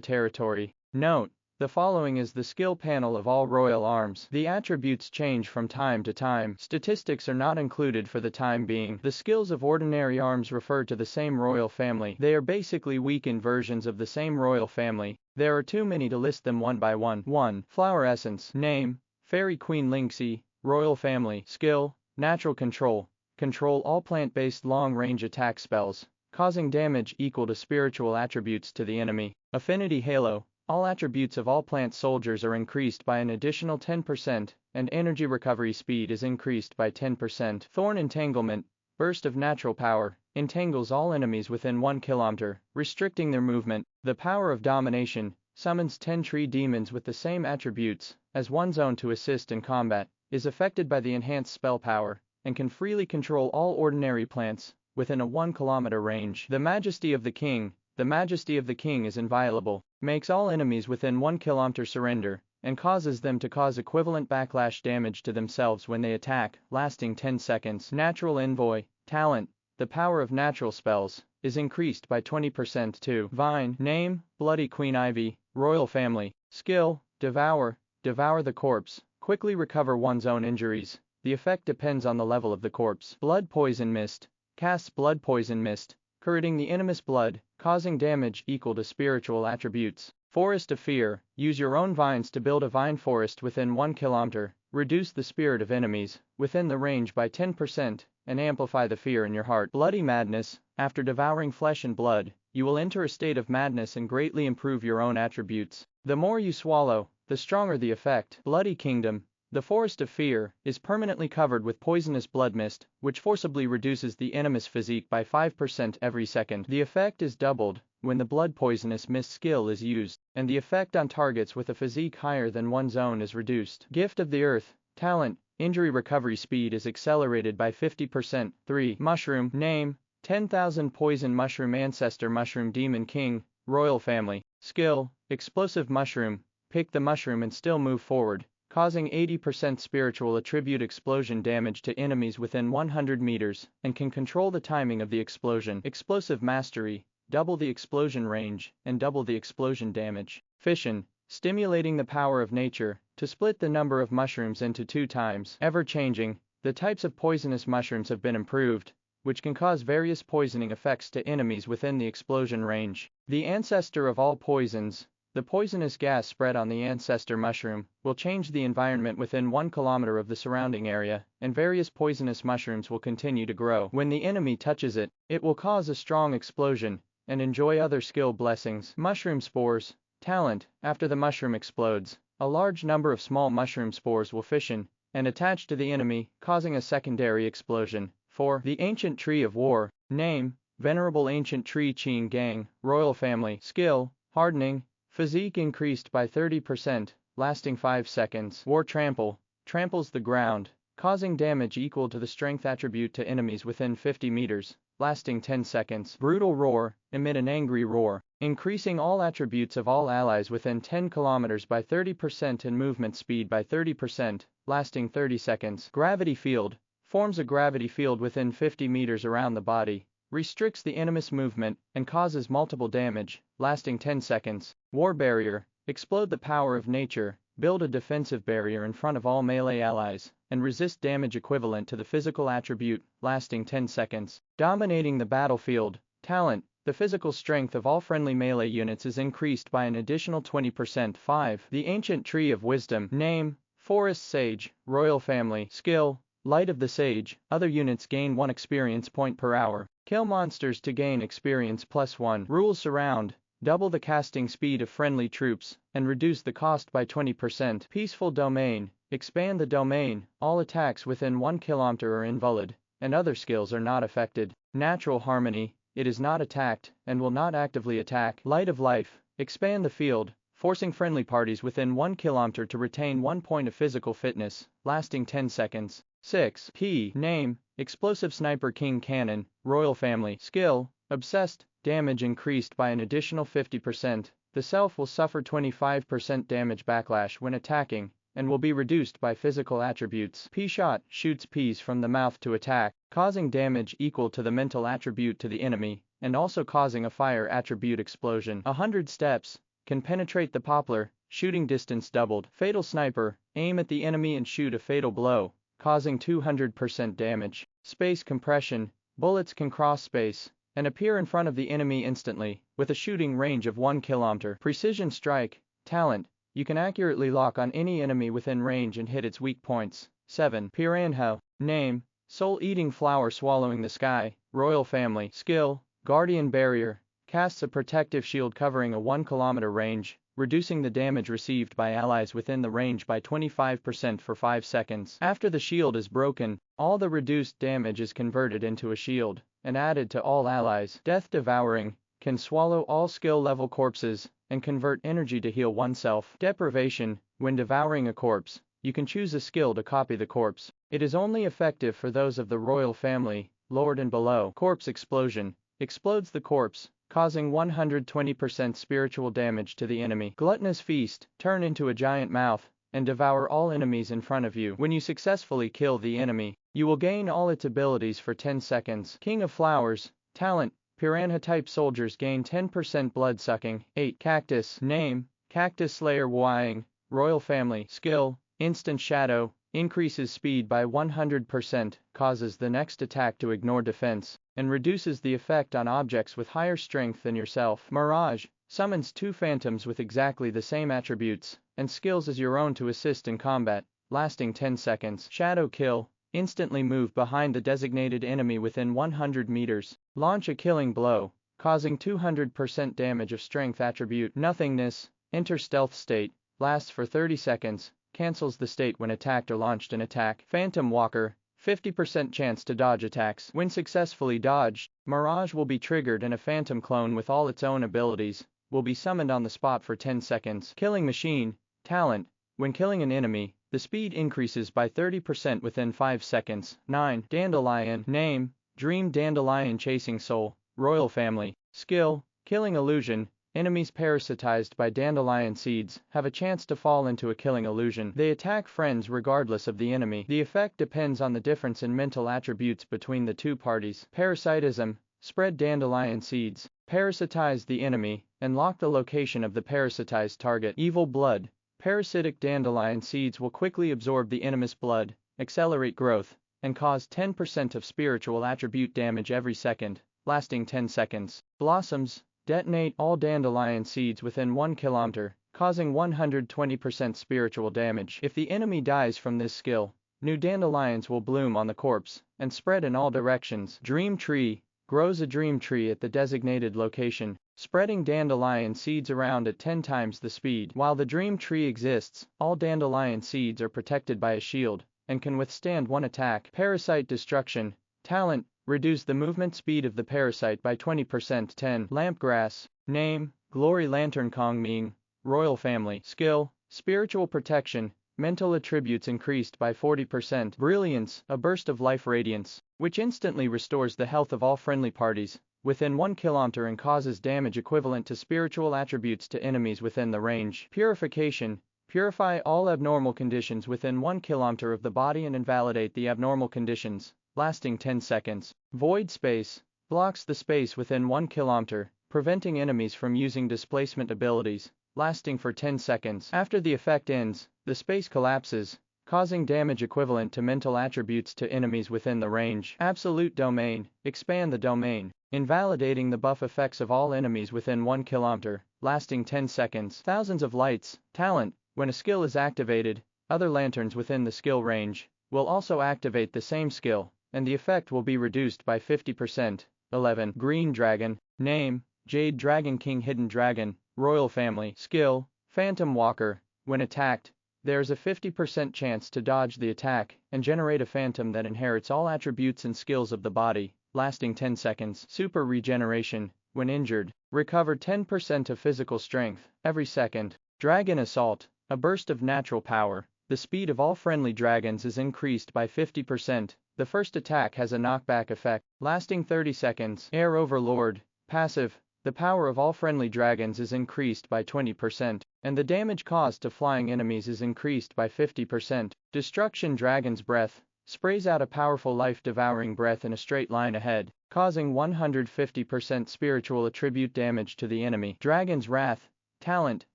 territory. Note: the following is the skill panel of all royal arms. The attributes change from time to time. Statistics are not included for the time being. The skills of ordinary arms refer to the same royal family. They are basically weakened versions of the same royal family. There are too many to list them one by one. 1. Flower Essence. Name: Fairy Queen Lingxi. Royal Family. Skill: Natural Control. Control all plant-based long-range attack spells, causing damage equal to spiritual attributes to the enemy. Affinity Halo. All attributes of all plant soldiers are increased by an additional 10%, and energy recovery speed is increased by 10%. Thorn Entanglement. Burst of natural power. Entangles all enemies within 1 kilometer, restricting their movement. The Power of Domination. Summons 10 tree demons with the same attributes as one's own to assist in combat, is affected by the enhanced spell power, and can freely control all ordinary plants within a 1 kilometer range. The Majesty of the King. The Majesty of the King is inviolable, makes all enemies within 1 kilometer surrender, and causes them to cause equivalent backlash damage to themselves when they attack, lasting 10 seconds. Natural Envoy. Talent: the power of natural spells is increased by 20% to Vine. Name: Bloody Queen Ivy. Royal Family. Skill: Devour. Devour the corpse. Quickly recover one's own injuries. The effect depends on the level of the corpse. Blood Poison Mist. Casts Blood Poison Mist, curdling the enemy's blood, causing damage equal to spiritual attributes. Forest of Fear. Use your own vines to build a vine forest within 1 kilometer, reduce the spirit of enemies within the range by 10%, and amplify the fear in your heart. Bloody Madness. After devouring flesh and blood, you will enter a state of madness and greatly improve your own attributes. The more you swallow, the stronger the effect. Bloody Kingdom. The Forest of Fear is permanently covered with poisonous blood mist, which forcibly reduces the enemy's physique by 5% every second. The effect is doubled when the blood poisonous mist skill is used, and the effect on targets with a physique higher than one's own is reduced. Gift of the Earth. Talent: injury recovery speed is accelerated by 50%. 3. Mushroom. Name: 10,000 Poison Mushroom. Ancestor Mushroom. Demon King. Royal Family. Skill: Explosive Mushroom. Pick the mushroom and still move forward, causing 80% spiritual attribute explosion damage to enemies within 100 meters, and can control the timing of the explosion. Explosive Mastery. Double the explosion range, and double the explosion damage. Fission. Stimulating the power of nature, to split the number of mushrooms into 2 times. Ever-changing. The types of poisonous mushrooms have been improved, which can cause various poisoning effects to enemies within the explosion range. The Ancestor of all poisons. The poisonous gas spread on the ancestor mushroom will change the environment within 1 kilometer of the surrounding area, and various poisonous mushrooms will continue to grow. When the enemy touches it, it will cause a strong explosion, and enjoy other skill blessings. Mushroom Spores. Talent: after the mushroom explodes, a large number of small mushroom spores will fission and attach to the enemy, causing a secondary explosion. 4. The Ancient Tree of War. Name: Venerable Ancient Tree Qing Gang. Royal Family. Skill: Hardening. Physique increased by 30%, lasting 5 seconds. War Trample. Tramples the ground, causing damage equal to the strength attribute to enemies within 50 meters, lasting 10 seconds. Brutal Roar. Emit an angry roar, increasing all attributes of all allies within 10 kilometers by 30% and movement speed by 30%, lasting 30 seconds. Gravity Field. Forms a gravity field within 50 meters around the body, restricts the enemy's movement, and causes multiple damage, lasting 10 seconds. War Barrier. Explode the power of nature, build a defensive barrier in front of all melee allies, and resist damage equivalent to the physical attribute, lasting 10 seconds. Dominating the battlefield. Talent: The physical strength of all friendly melee units is increased by an additional 20%. 5. The Ancient Tree of Wisdom. Name: Forest Sage, Royal Family. Skill: Light of the Sage. Other units gain 1 experience point per hour. Kill monsters to gain experience +1. Rules: Surround: double the casting speed of friendly troops, and reduce the cost by 20%. Peaceful Domain: expand the domain, all attacks within 1 kilometer are invalid, and other skills are not affected. Natural Harmony: it is not attacked, and will not actively attack. Light of Life: expand the field, forcing friendly parties within 1 kilometer to retain 1 point of physical fitness, lasting 10 seconds. 6. Name: Explosive Sniper King Cannon, Royal Family. Skill: Obsessed: damage increased by an additional 50%. The self will suffer 25% damage backlash when attacking, and will be reduced by physical attributes. P-Shot: shoots peas from the mouth to attack, causing damage equal to the mental attribute to the enemy, and also causing a fire attribute explosion. 100 Steps: can penetrate the poplar, shooting distance doubled. Fatal Sniper: aim at the enemy and shoot a fatal blow, causing 200% damage. Space Compression: bullets can cross space and appear in front of the enemy instantly, with a shooting range of 1 kilometer. Precision Strike. Talent: you can accurately lock on any enemy within range and hit its weak points. 7. Piranha. Name: Soul-Eating Flower Swallowing the Sky, Royal Family. Skill: Guardian Barrier: casts a protective shield covering a 1 kilometer range, reducing the damage received by allies within the range by 25% for 5 seconds. After the shield is broken, all the reduced damage is converted into a shield, and added to all allies. Death Devouring: can swallow all skill level corpses, and convert energy to heal oneself. Deprivation: when devouring a corpse, you can choose a skill to copy the corpse. It is only effective for those of the Royal Family, Lord and below. Corpse Explosion: explodes the corpse, causing 120% spiritual damage to the enemy. Gluttonous Feast: turn into a giant mouth, and devour all enemies in front of you. When you successfully kill the enemy, you will gain all its abilities for 10 seconds. King of Flowers. Talent: Piranha-type soldiers gain 10% blood-sucking. 8. Cactus. Name: Cactus Slayer Wuying, Royal Family. Skill: Instant Shadow: increases speed by 100%, causes the next attack to ignore defense, and reduces the effect on objects with higher strength than yourself. Mirage: summons 2 phantoms with exactly the same attributes and skills as your own to assist in combat, lasting 10 seconds. Shadow Kill: instantly move behind the designated enemy within 100 meters. Launch a killing blow, causing 200% damage of strength attribute. Nothingness: enter stealth state, lasts for 30 seconds, cancels the state when attacked or launched an attack. Phantom Walker: 50% chance to dodge attacks. When successfully dodged, Mirage will be triggered and a phantom clone with all its own abilities will be summoned on the spot for 10 seconds. Killing Machine. Talent: when killing an enemy, the speed increases by 30% within 5 seconds. 9. Dandelion. Name: Dream Dandelion Chasing Soul, Royal Family. Skill: Killing Illusion: enemies parasitized by dandelion seeds have a chance to fall into a killing illusion. They attack friends regardless of the enemy. The effect depends on the difference in mental attributes between the two parties. Parasitism: spread dandelion seeds, parasitize the enemy, and lock the location of the parasitized target. Evil Blood: parasitic dandelion seeds will quickly absorb the enemy's blood, accelerate growth, and cause 10% of spiritual attribute damage every second, lasting 10 seconds. Blossoms: detonate all dandelion seeds within 1 kilometer, causing 120% spiritual damage. If the enemy dies from this skill, new dandelions will bloom on the corpse and spread in all directions. Dream Tree: grows a dream tree at the designated location, spreading dandelion seeds around at 10 times the speed. While the dream tree exists, all dandelion seeds are protected by a shield and can withstand 1 attack. Parasite Destruction. Talent: reduce the movement speed of the parasite by 20%. 10. Lampgrass. Name: Glory Lantern Kong Ming, Royal Family. Skill: Spiritual Protection: mental attributes increased by 40%. Brilliance: a burst of life radiance, which instantly restores the health of all friendly parties within 1 kilometer and causes damage equivalent to spiritual attributes to enemies within the range. Purification: purify all abnormal conditions within 1 kilometer of the body and invalidate the abnormal conditions, lasting 10 seconds. Void Space: blocks the space within 1 kilometer, preventing enemies from using displacement abilities, lasting for 10 seconds. After the effect ends, the space collapses, causing damage equivalent to mental attributes to enemies within the range. Absolute domain, expand the domain, invalidating the buff effects of all enemies within 1 kilometer, lasting 10 seconds. Thousands of lights, talent, when a skill is activated, other lanterns within the skill range will also activate the same skill, and the effect will be reduced by 50%. 11. Green Dragon, name, Jade Dragon King Hidden Dragon, Royal Family, skill, Phantom Walker, when attacked, there's a 50% chance to dodge the attack and generate a phantom that inherits all attributes and skills of the body, lasting 10 seconds. Super Regeneration, when injured, recover 10% of physical strength every second. Dragon Assault, a burst of natural power. The speed of all friendly dragons is increased by 50%. The first attack has a knockback effect, lasting 30 seconds. Air Overlord, passive. The power of all friendly dragons is increased by 20%, and the damage caused to flying enemies is increased by 50%. Destruction Dragon's Breath, sprays out a powerful life-devouring breath in a straight line ahead, causing 150% spiritual attribute damage to the enemy. Dragon's Wrath, talent,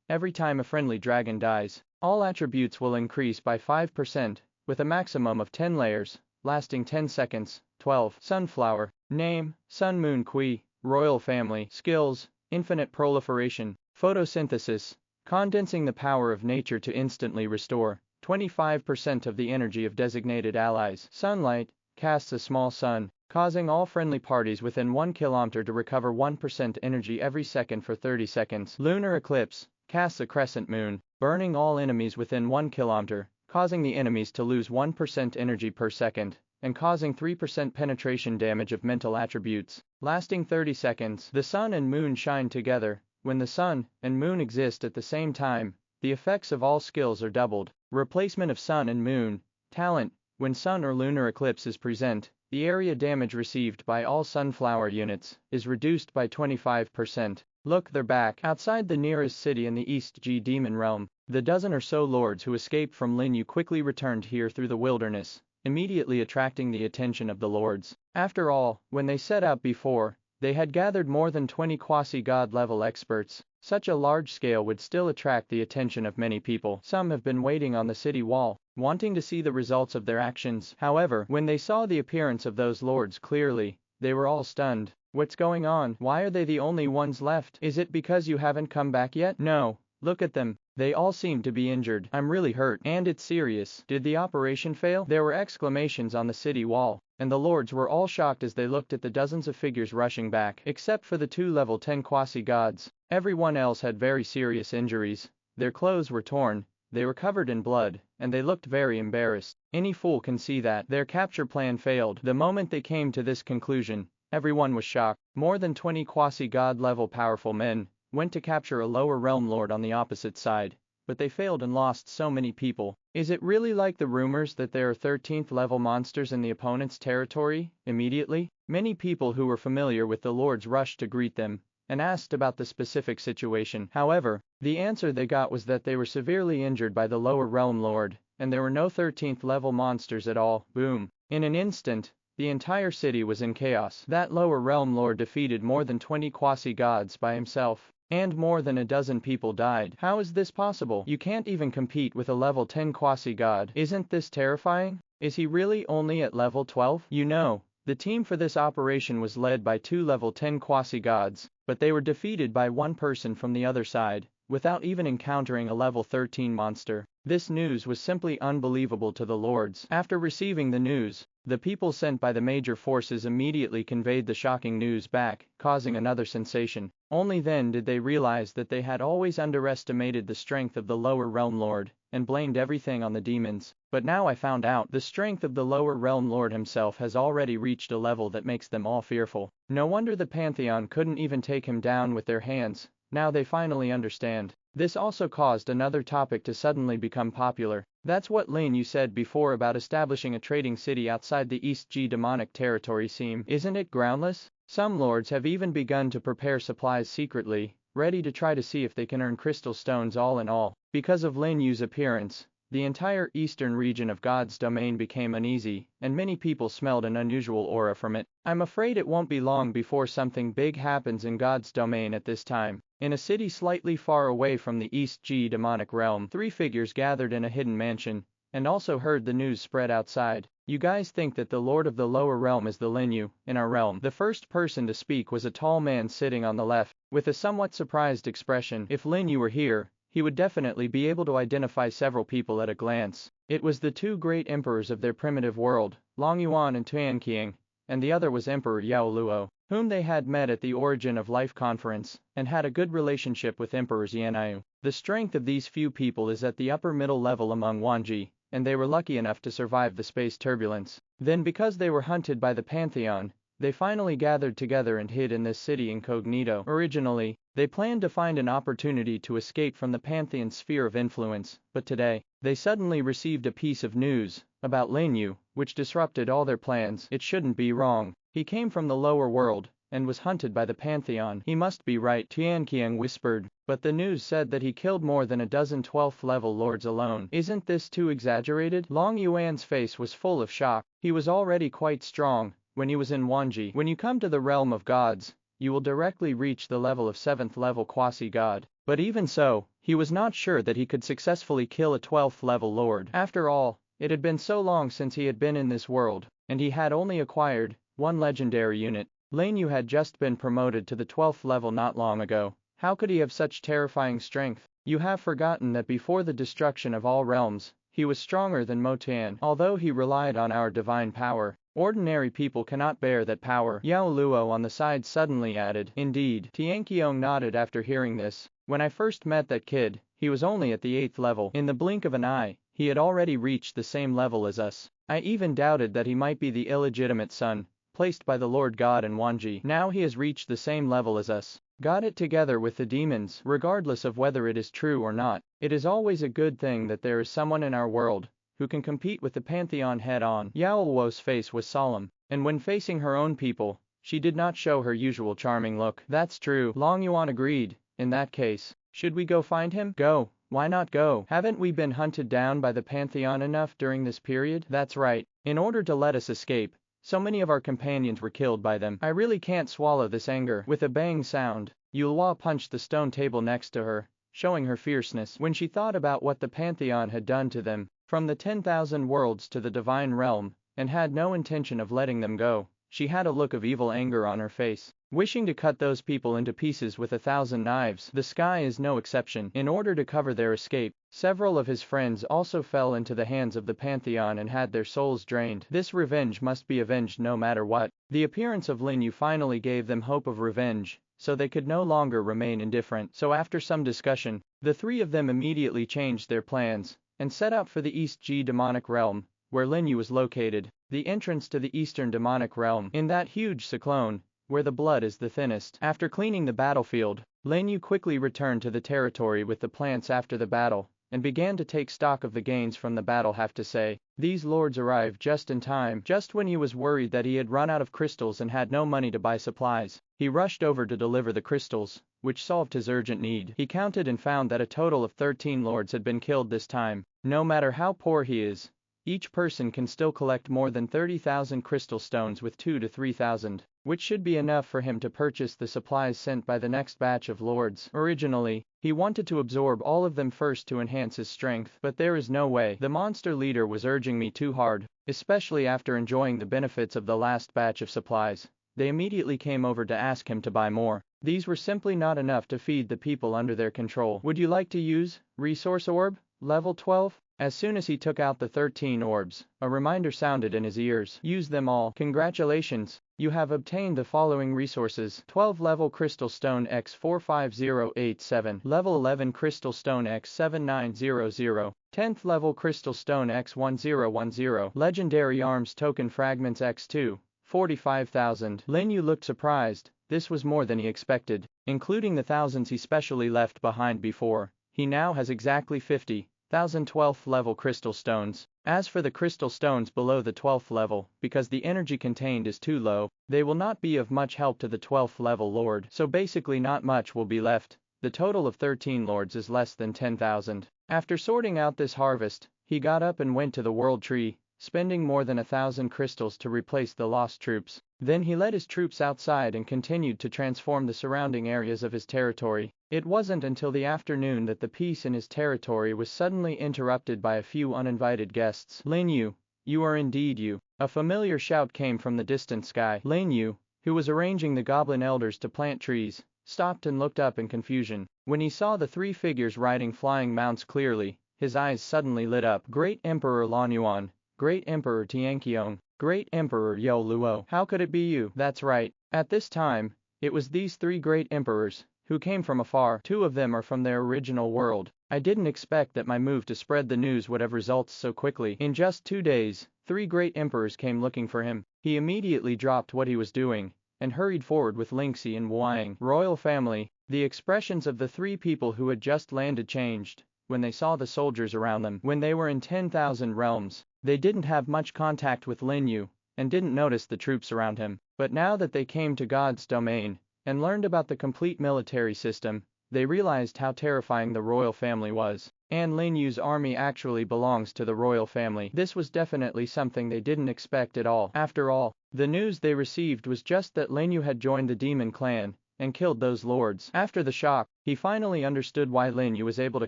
every time a friendly dragon dies, all attributes will increase by 5%, with a maximum of 10 layers, lasting 10 seconds. 12. Sunflower, name, Sun Moon Kui, Royal Family, skills, infinite proliferation, photosynthesis, condensing the power of nature to instantly restore 25% of the energy of designated allies. Sunlight, casts a small sun, causing all friendly parties within 1 kilometer to recover 1% energy every second for 30 seconds. Lunar Eclipse, casts a crescent moon, burning all enemies within 1 kilometer, causing the enemies to lose 1% energy per second, and causing 3% penetration damage of mental attributes, lasting 30 seconds. The sun and moon shine together. When the sun and moon exist at the same time, the effects of all skills are doubled. Replacement of sun and moon, talent, when sun or lunar eclipse is present, the area damage received by all sunflower units is reduced by 25%. Look, they're back. Outside the nearest city in the East G Demon Realm, the dozen or so lords who escaped from Lin You quickly returned here through the wilderness, immediately attracting the attention of the lords. After all, when they set out before, they had gathered more than 20 quasi-god level experts. Such a large scale would still attract the attention of many people. Some have been waiting on the city wall, wanting to see the results of their actions. However, when they saw the appearance of those lords clearly, they were all stunned. What's going on? Why are they the only ones left? Is it because you haven't come back yet? No. Look at them. They all seem to be injured. I'm really hurt. And it's serious. Did the operation fail? There were exclamations on the city wall, and the lords were all shocked as they looked at the dozens of figures rushing back. Except for the 2 level 10 quasi-gods, everyone else had very serious injuries. Their clothes were torn, they were covered in blood, and they looked very embarrassed. Any fool can see that their capture plan failed. The moment they came to this conclusion, everyone was shocked. More than 20 quasi-god level powerful men went to capture a lower realm lord on the opposite side, but they failed and lost so many people. Is it really like the rumors that there are 13th level monsters in the opponent's territory? Immediately, many people who were familiar with the lords rushed to greet them and asked about the specific situation. However, the answer they got was that they were severely injured by the lower realm lord, and there were no 13th level monsters at all. Boom. In an instant, the entire city was in chaos. That lower realm lord defeated more than 20 quasi-gods by himself, and more than a dozen people died. How is this possible? You can't even compete with a level 10 quasi-god. Isn't this terrifying? Is he really only at level 12? You know, the team for this operation was led by 2 level 10 quasi-gods, but they were defeated by one person from the other side, without even encountering a level 13 monster. This news was simply unbelievable to the lords. After receiving the news, the people sent by the major forces immediately conveyed the shocking news back, causing another sensation. Only then did they realize that they had always underestimated the strength of the lower realm lord, and blamed everything on the demons. But now I found out the strength of the lower realm lord himself has already reached a level that makes them all fearful. No wonder the Pantheon couldn't even take him down with their hands. Now they finally understand. This also caused another topic to suddenly become popular. That's what Lin You said before about establishing a trading city outside the East G demonic territory seam. Isn't it groundless? Some lords have even begun to prepare supplies secretly, ready to try to see if they can earn crystal stones. All in all, because of Lin Yu's appearance, the entire eastern region of God's domain became uneasy, and many people smelled an unusual aura from it. I'm afraid it won't be long before something big happens in God's domain at this time. In a city slightly far away from the East G demonic realm, 3 figures gathered in a hidden mansion, and also heard the news spread outside. You guys think that the lord of the lower realm is the Lin You in our realm. The first person to speak was a tall man sitting on the left, with a somewhat surprised expression. If Lin You were here, he would definitely be able to identify several people at a glance. It was the two great emperors of their primitive world, Long Yuan and Tianqiang, and the other was Emperor Yao Luo, whom they had met at the Origin of Life conference, and had a good relationship with Emperors Yanyu. The strength of these few people is at the upper middle level among Wanji, and they were lucky enough to survive the space turbulence. Then because they were hunted by the Pantheon, they finally gathered together and hid in this city incognito. Originally, they planned to find an opportunity to escape from the Pantheon's sphere of influence, but today, they suddenly received a piece of news about Lin You, which disrupted all their plans. It shouldn't be wrong. He came from the lower world, and was hunted by the Pantheon. He must be right, Tianqiang whispered, but the news said that he killed more than a dozen 12th level lords alone. Isn't this too exaggerated? Long Yuan's face was full of shock. He was already quite strong when he was in Wanji. When you come to the realm of gods, you will directly reach the level of 7th level quasi-god. But even so, he was not sure that he could successfully kill a 12th level lord. After all, it had been so long since he had been in this world, and he had only acquired one legendary unit. Lin You had just been promoted to the 12th level not long ago. How could he have such terrifying strength? You have forgotten that before the destruction of all realms, he was stronger than Motian. Although he relied on our divine power, ordinary people cannot bear that power. Yao Luo on the side suddenly added. Indeed. Tianqiang nodded after hearing this. When I first met that kid, he was only at the 8th level. In the blink of an eye, he had already reached the same level as us. I even doubted that he might be the illegitimate son placed by the Lord God in Wanji. Now he has reached the same level as us. Got it together with the demons. Regardless of whether it is true or not, it is always a good thing that there is someone in our world who can compete with the Pantheon head-on. Yao Luo's face was solemn, and when facing her own people, she did not show her usual charming look. That's true, Long Yuan agreed. In that case, should we go find him? Go. Why not go? Haven't we been hunted down by the Pantheon enough during this period? That's right. In order to let us escape, so many of our companions were killed by them. I really can't swallow this anger. With a bang sound, Yulhua punched the stone table next to her, showing her fierceness. When she thought about what the Pantheon had done to them, from the 10,000 worlds to the divine realm, and had no intention of letting them go, she had a look of evil anger on her face, wishing to cut those people into pieces with 1,000 knives. The sky is no exception. In order to cover their escape, several of his friends also fell into the hands of the Pantheon and had their souls drained. This revenge must be avenged no matter what. The appearance of Lin You finally gave them hope of revenge, so they could no longer remain indifferent. So after some discussion, the three of them immediately changed their plans, and set out for the East G demonic realm, where Lin You was located, the entrance to the Eastern demonic realm. In that huge cyclone, where the blood is the thinnest. After cleaning the battlefield, Lin You quickly returned to the territory with the plants after the battle, and began to take stock of the gains from the battle. Have to say, these lords arrived just in time. Just when he was worried that he had run out of crystals and had no money to buy supplies, he rushed over to deliver the crystals, which solved his urgent need. He counted and found that a total of 13 lords had been killed this time. No matter how poor he is, each person can still collect more than 30,000 crystal stones with 2 to 3,000, which should be enough for him to purchase the supplies sent by the next batch of lords. Originally, he wanted to absorb all of them first to enhance his strength, but there is no way. The monster leader was urging me too hard, especially after enjoying the benefits of the last batch of supplies. They immediately came over to ask him to buy more. These were simply not enough to feed the people under their control. Would you like to use Resource Orb, level 12? As soon as he took out the 13 orbs, a reminder sounded in his ears. Use them all. Congratulations, you have obtained the following resources: 12 level Crystal Stone X 45087, level 11 Crystal Stone X 7900, 10th level Crystal Stone X 1010, Legendary Arms Token Fragments X2, 45,000. Lin You looked surprised. This was more than he expected, including the thousands he specially left behind before. He now has exactly 50,000 12th level crystal stones. As for the crystal stones below the 12th level, because the energy contained is too low, they will not be of much help to the 12th level lord. So basically not much will be left. The total of 13 lords is less than 10,000. After sorting out this harvest, he got up and went to the world tree, spending more than 1,000 crystals to replace the lost troops. Then he led his troops outside and continued to transform the surrounding areas of his territory. It wasn't until the afternoon that the peace in his territory was suddenly interrupted by a few uninvited guests. Lin you are indeed you. A familiar shout came from the distant sky. Lin You, who was arranging the goblin elders to plant trees, stopped and looked up in confusion. When he saw the three figures riding flying mounts clearly, his eyes suddenly lit up. Great Emperor Lan Yuan, Great Emperor Tianqiong, Great Emperor Yo Luo. How could it be you? That's right. At this time, it was these three great emperors, who came from afar. Two of them are from their original world. I didn't expect that my move to spread the news would have results so quickly. In just 2 days, 3 great emperors came looking for him. He immediately dropped what he was doing and hurried forward with Lingxi and Wang. Royal family. The expressions of the 3 people who had just landed changed when they saw the soldiers around them. When they were in 10,000 realms, they didn't have much contact with Lin You and didn't notice the troops around him. But now that they came to God's domain and learned about the complete military system, they realized how terrifying the royal family was. And Lin Yu's army actually belongs to the royal family. This was definitely something they didn't expect at all. After all, the news they received was just that Lin Yu had joined the demon clan and killed those lords. After the shock, he finally understood why Lin Yu was able to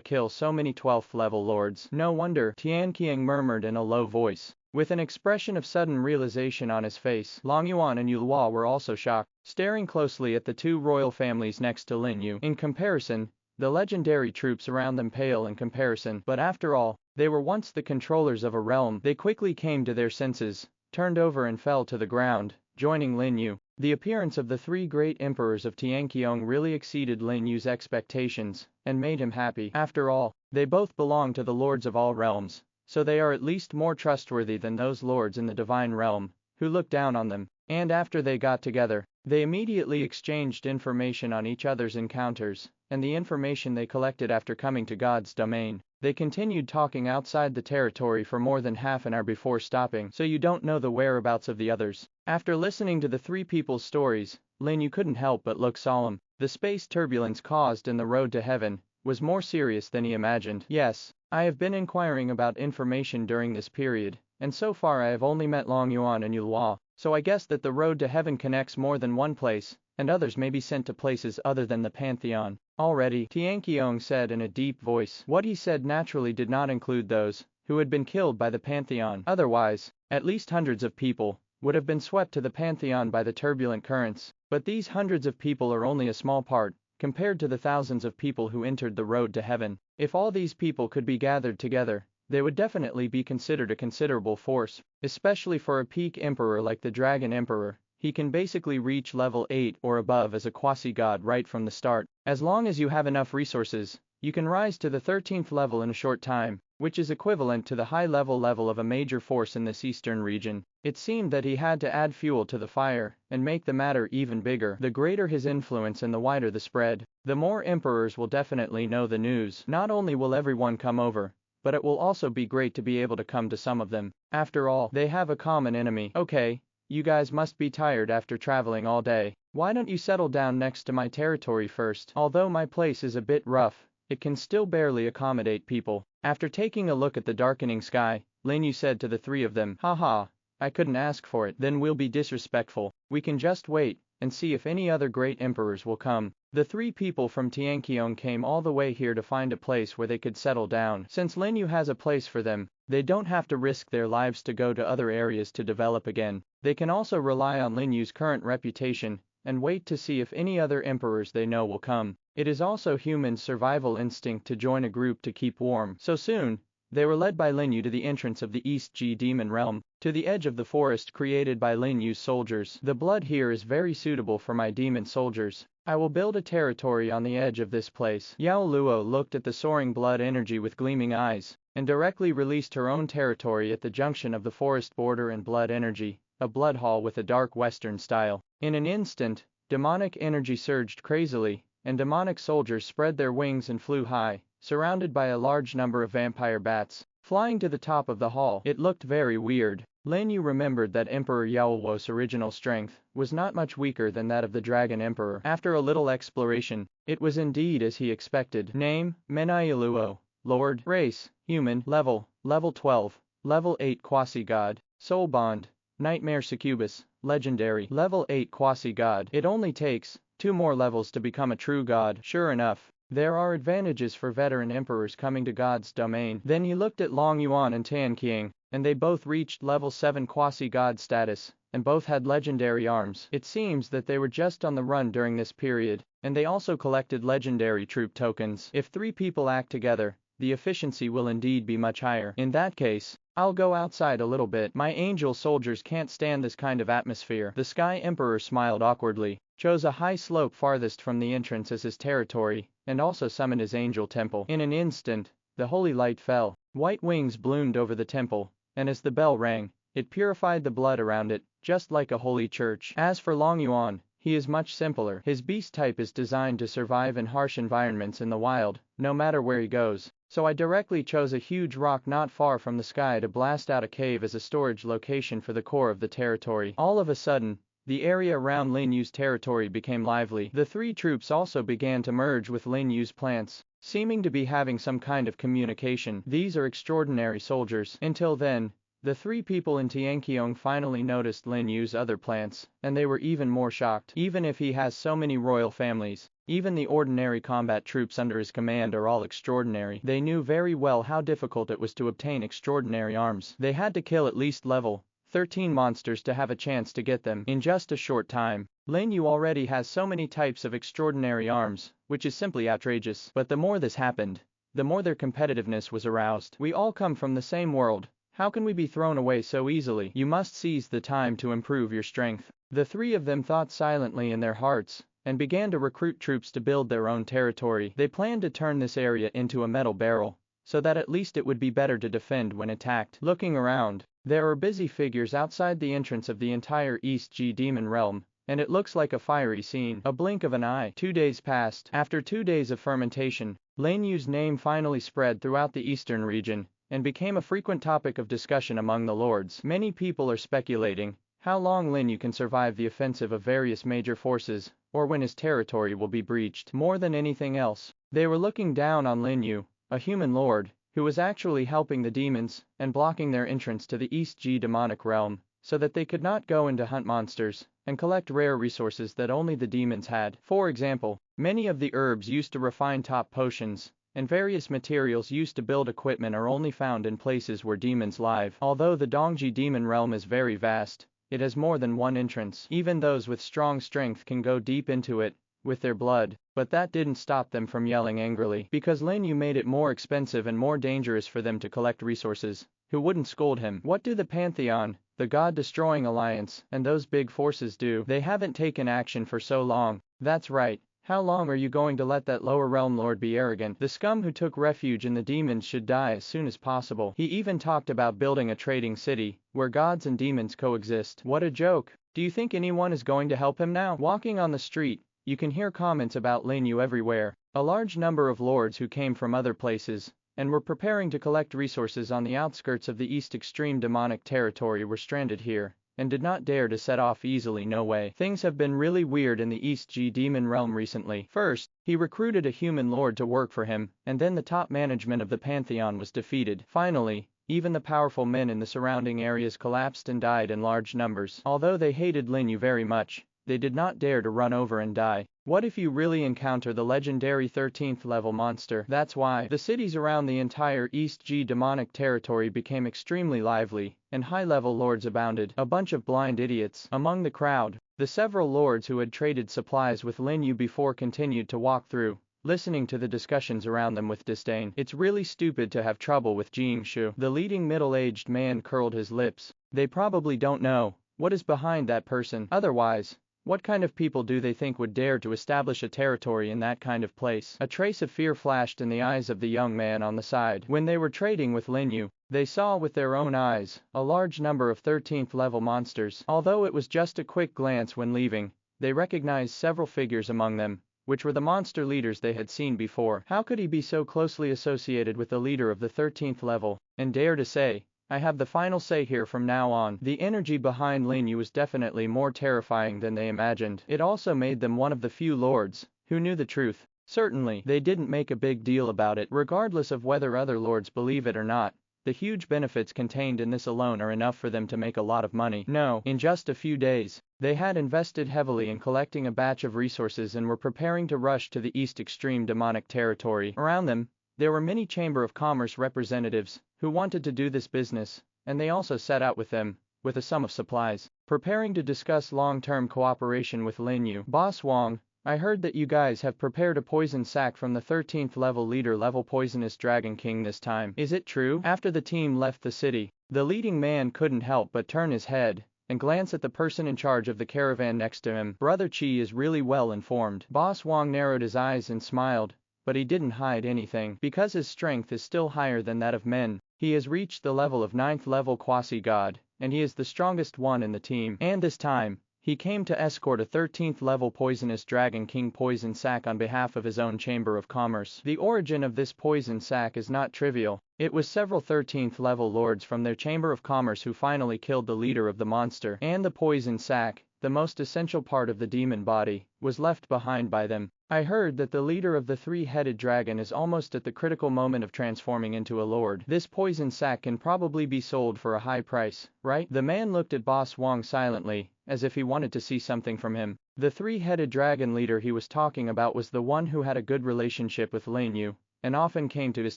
kill so many 12th level lords. No wonder, Tianqiang murmured in a low voice, with an expression of sudden realization on his face. Long Yuan and Yu Luo were also shocked, staring closely at the 2 royal families next to Lin Yu. In comparison, the legendary troops around them pale in comparison. But after all, they were once the controllers of a realm. They quickly came to their senses, turned over and fell to the ground, joining Lin Yu. The appearance of the 3 great emperors of Tianqiong really exceeded Lin Yu's expectations and made him happy. After all, they both belong to the lords of all realms, so they are at least more trustworthy than those lords in the divine realm, who look down on them. And after they got together, they immediately exchanged information on each other's encounters, and the information they collected after coming to God's domain. They continued talking outside the territory for more than half an hour before stopping. So you don't know the whereabouts of the others? After listening to the 3 people's stories, Lin Yu couldn't help but look solemn. The space turbulence caused in the road to heaven was more serious than he imagined. Yes, I have been inquiring about information during this period, and so far I have only met Long Yuan and Yu Luo, so I guess that the road to heaven connects more than one place, and others may be sent to places other than the Pantheon. Already, Tianqiong said in a deep voice. What he said naturally did not include those who had been killed by the Pantheon. Otherwise, at least hundreds of people would have been swept to the Pantheon by the turbulent currents. But these hundreds of people are only a small part compared to the thousands of people who entered the road to heaven. If all these people could be gathered together, they would definitely be considered a considerable force, especially for a peak emperor like the Dragon Emperor. He can basically reach level 8 or above as a quasi-god right from the start. As long as you have enough resources, you can rise to the 13th level in a short time, which is equivalent to the high-level level of a major force in this eastern region. It seemed that he had to add fuel to the fire and make the matter even bigger. The greater his influence and the wider the spread, the more emperors will definitely know the news. Not only will everyone come over, but it will also be great to be able to come to some of them. After all, they have a common enemy. Okay, you guys must be tired after traveling all day. Why don't you settle down next to my territory first? Although my place is a bit rough, it can still barely accommodate people. After taking a look at the darkening sky, Lin You said to the 3 of them, haha, I couldn't ask for it. Then we'll be disrespectful. We can just wait and see if any other great emperors will come. The 3 people from Tianqiong came all the way here to find a place where they could settle down. Since Lin You has a place for them, they don't have to risk their lives to go to other areas to develop again. They can also rely on Lin Yu's current reputation and wait to see if any other emperors they know will come. It is also human survival instinct to join a group to keep warm. So soon, they were led by Lin Yu to the entrance of the East G Demon Realm, to the edge of the forest created by Lin Yu's soldiers. The blood here is very suitable for my demon soldiers. I will build a territory on the edge of this place. Yao Luo looked at the soaring blood energy with gleaming eyes, and directly released her own territory at the junction of the forest border and blood energy, a blood hall with a dark western style. In an instant, demonic energy surged crazily, and demonic soldiers spread their wings and flew high, surrounded by a large number of vampire bats, flying to the top of the hall. It looked very weird. Lin Yu remembered that Emperor Yaowo's original strength was not much weaker than that of the Dragon Emperor. After a little exploration, it was indeed as he expected. Name, Menai Luo. Lord. Race, human. Level 12. Level 8 Quasi-God, Soul Bond, Nightmare Succubus, Legendary. Level 8 Quasi-God. It only takes 2 more levels to become a true god. Sure enough, there are advantages for veteran emperors coming to God's domain. Then he looked at Long Yuan and Tan Qiang, and they both reached level 7 quasi-god status, and both had legendary arms. It seems that they were just on the run during this period, and they also collected legendary troop tokens. If 3 people act together, the efficiency will indeed be much higher. In that case, I'll go outside a little bit. My angel soldiers can't stand this kind of atmosphere. The Sky Emperor smiled awkwardly, chose a high slope farthest from the entrance as his territory, and also summoned his angel temple. In an instant, the holy light fell. White wings bloomed over the temple, and as the bell rang, it purified the blood around it, just like a holy church. As for Long Yuan, he is much simpler. His beast type is designed to survive in harsh environments in the wild, no matter where he goes. So I directly chose a huge rock not far from the sky to blast out a cave as a storage location for the core of the territory. All of a sudden, the area around Lin Yu's territory became lively. The 3 troops also began to merge with Lin Yu's plants, seeming to be having some kind of communication. These are extraordinary soldiers. Until then, the 3 people in Tianqiong finally noticed Lin Yu's other plants, and they were even more shocked. Even if he has so many royal families, even the ordinary combat troops under his command are all extraordinary. They knew very well how difficult it was to obtain extraordinary arms. They had to kill at least level 13 monsters to have a chance to get them. In just a short time, Lin Yu already has so many types of extraordinary arms, which is simply outrageous. But the more this happened, the more their competitiveness was aroused. We all come from the same world. How can we be thrown away so easily? You must seize the time to improve your strength. The 3 of them thought silently in their hearts, and began to recruit troops to build their own territory. They planned to turn this area into a metal barrel, so that at least it would be better to defend when attacked. Looking around, there are busy figures outside the entrance of the entire East G Demon Realm, and it looks like a fiery scene. A blink of an eye. 2 days passed. After 2 days of fermentation, Lin Yu's name finally spread throughout the eastern region, and became a frequent topic of discussion among the lords. Many people are speculating how long Lin Yu can survive the offensive of various major forces, or when his territory will be breached. More than anything else, they were looking down on Lin Yu, a human lord, who was actually helping the demons, and blocking their entrance to the East G demonic realm, so that they could not go in to hunt monsters, and collect rare resources that only the demons had. For example, many of the herbs used to refine top potions, and various materials used to build equipment are only found in places where demons live. Although the Dongji demon realm is very vast, it has more than one entrance. Even those with strong strength can go deep into it with their blood, but that didn't stop them from yelling angrily, because Lin Yu made it more expensive and more dangerous for them to collect resources. Who wouldn't scold him? What do the Pantheon, the god-destroying alliance, and those big forces do? They haven't taken action for so long. That's right. How long are you going to let that lower realm lord be arrogant? The scum who took refuge in the demons should die as soon as possible. He even talked about building a trading city, where gods and demons coexist. What a joke. Do you think anyone is going to help him now? Walking on the street, you can hear comments about Lin Yu everywhere. A large number of lords who came from other places, and were preparing to collect resources on the outskirts of the East Extreme demonic territory were stranded here, and did not dare to set off easily. No way. Things have been really weird in the East G demon realm recently. First, he recruited a human lord to work for him, and then the top management of the Pantheon was defeated. Finally, even the powerful men in the surrounding areas collapsed and died in large numbers. Although they hated Lin Yu very much, they did not dare to run over and die. What if you really encounter the legendary 13th level monster? That's why the cities around the entire East G demonic territory became extremely lively, and high-level lords abounded. A bunch of blind idiots. Among the crowd, the several lords who had traded supplies with Lin Yu before continued to walk through, listening to the discussions around them with disdain. It's really stupid to have trouble with Jingshu. The leading middle-aged man curled his lips. They probably don't know what is behind that person. Otherwise, what kind of people do they think would dare to establish a territory in that kind of place? A trace of fear flashed in the eyes of the young man on the side. When they were trading with Lin Yu, they saw with their own eyes a large number of 13th level monsters. Although it was just a quick glance when leaving, they recognized several figures among them, which were the monster leaders they had seen before. How could he be so closely associated with the leader of the 13th level, and dare to say, "I have the final say here from now on"? The energy behind Lin Yu was definitely more terrifying than they imagined. It also made them one of the few lords who knew the truth. Certainly, they didn't make a big deal about it. Regardless of whether other lords believe it or not, The huge benefits contained in this alone are enough for them to make a lot of money. No, in just a few days, they had invested heavily in collecting a batch of resources and were preparing to rush to the east extreme demonic territory. Around them, there were many Chamber of Commerce representatives who wanted to do this business, and they also set out with them, with a sum of supplies, preparing to discuss long-term cooperation with Lin You. Boss Wong, I heard that you guys have prepared a poison sac from the 13th level leader level poisonous Dragon King this time. Is it true? After the team left the city, the leading man couldn't help but turn his head and glance at the person in charge of the caravan next to him. Brother Chi is really well informed. Boss Wong narrowed his eyes and smiled, but he didn't hide anything. Because his strength is still higher than that of men, he has reached the level of 9th level quasi-god, and he is the strongest one in the team. And this time, he came to escort a 13th level poisonous Dragon King poison sac on behalf of his own Chamber of Commerce. The origin of this poison sac is not trivial. It was several 13th level lords from their Chamber of Commerce who finally killed the leader of the monster, and the poison sac, the most essential part of the demon body, was left behind by them. I heard that the leader of the three-headed dragon is almost at the critical moment of transforming into a lord. This poison sac can probably be sold for a high price, right? The man looked at Boss Wong silently, as if he wanted to see something from him. The three-headed dragon leader he was talking about was the one who had a good relationship with Lin You, and often came to his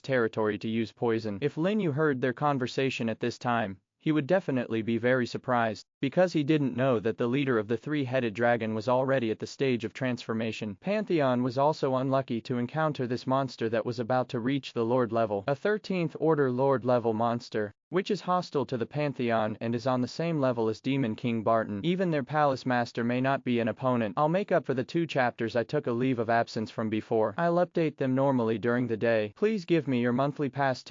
territory to use poison. If Lin You heard their conversation at this time, he would definitely be very surprised, because he didn't know that the leader of the three-headed dragon was already at the stage of transformation. Pantheon was also unlucky to encounter this monster that was about to reach the Lord level, a 13th order Lord level monster, which is hostile to the Pantheon and is on the same level as Demon King Barton. Even their palace master may not be an opponent. I'll make up for the 2 chapters I took a leave of absence from before. I'll update them normally during the day. Please give me your monthly pass ..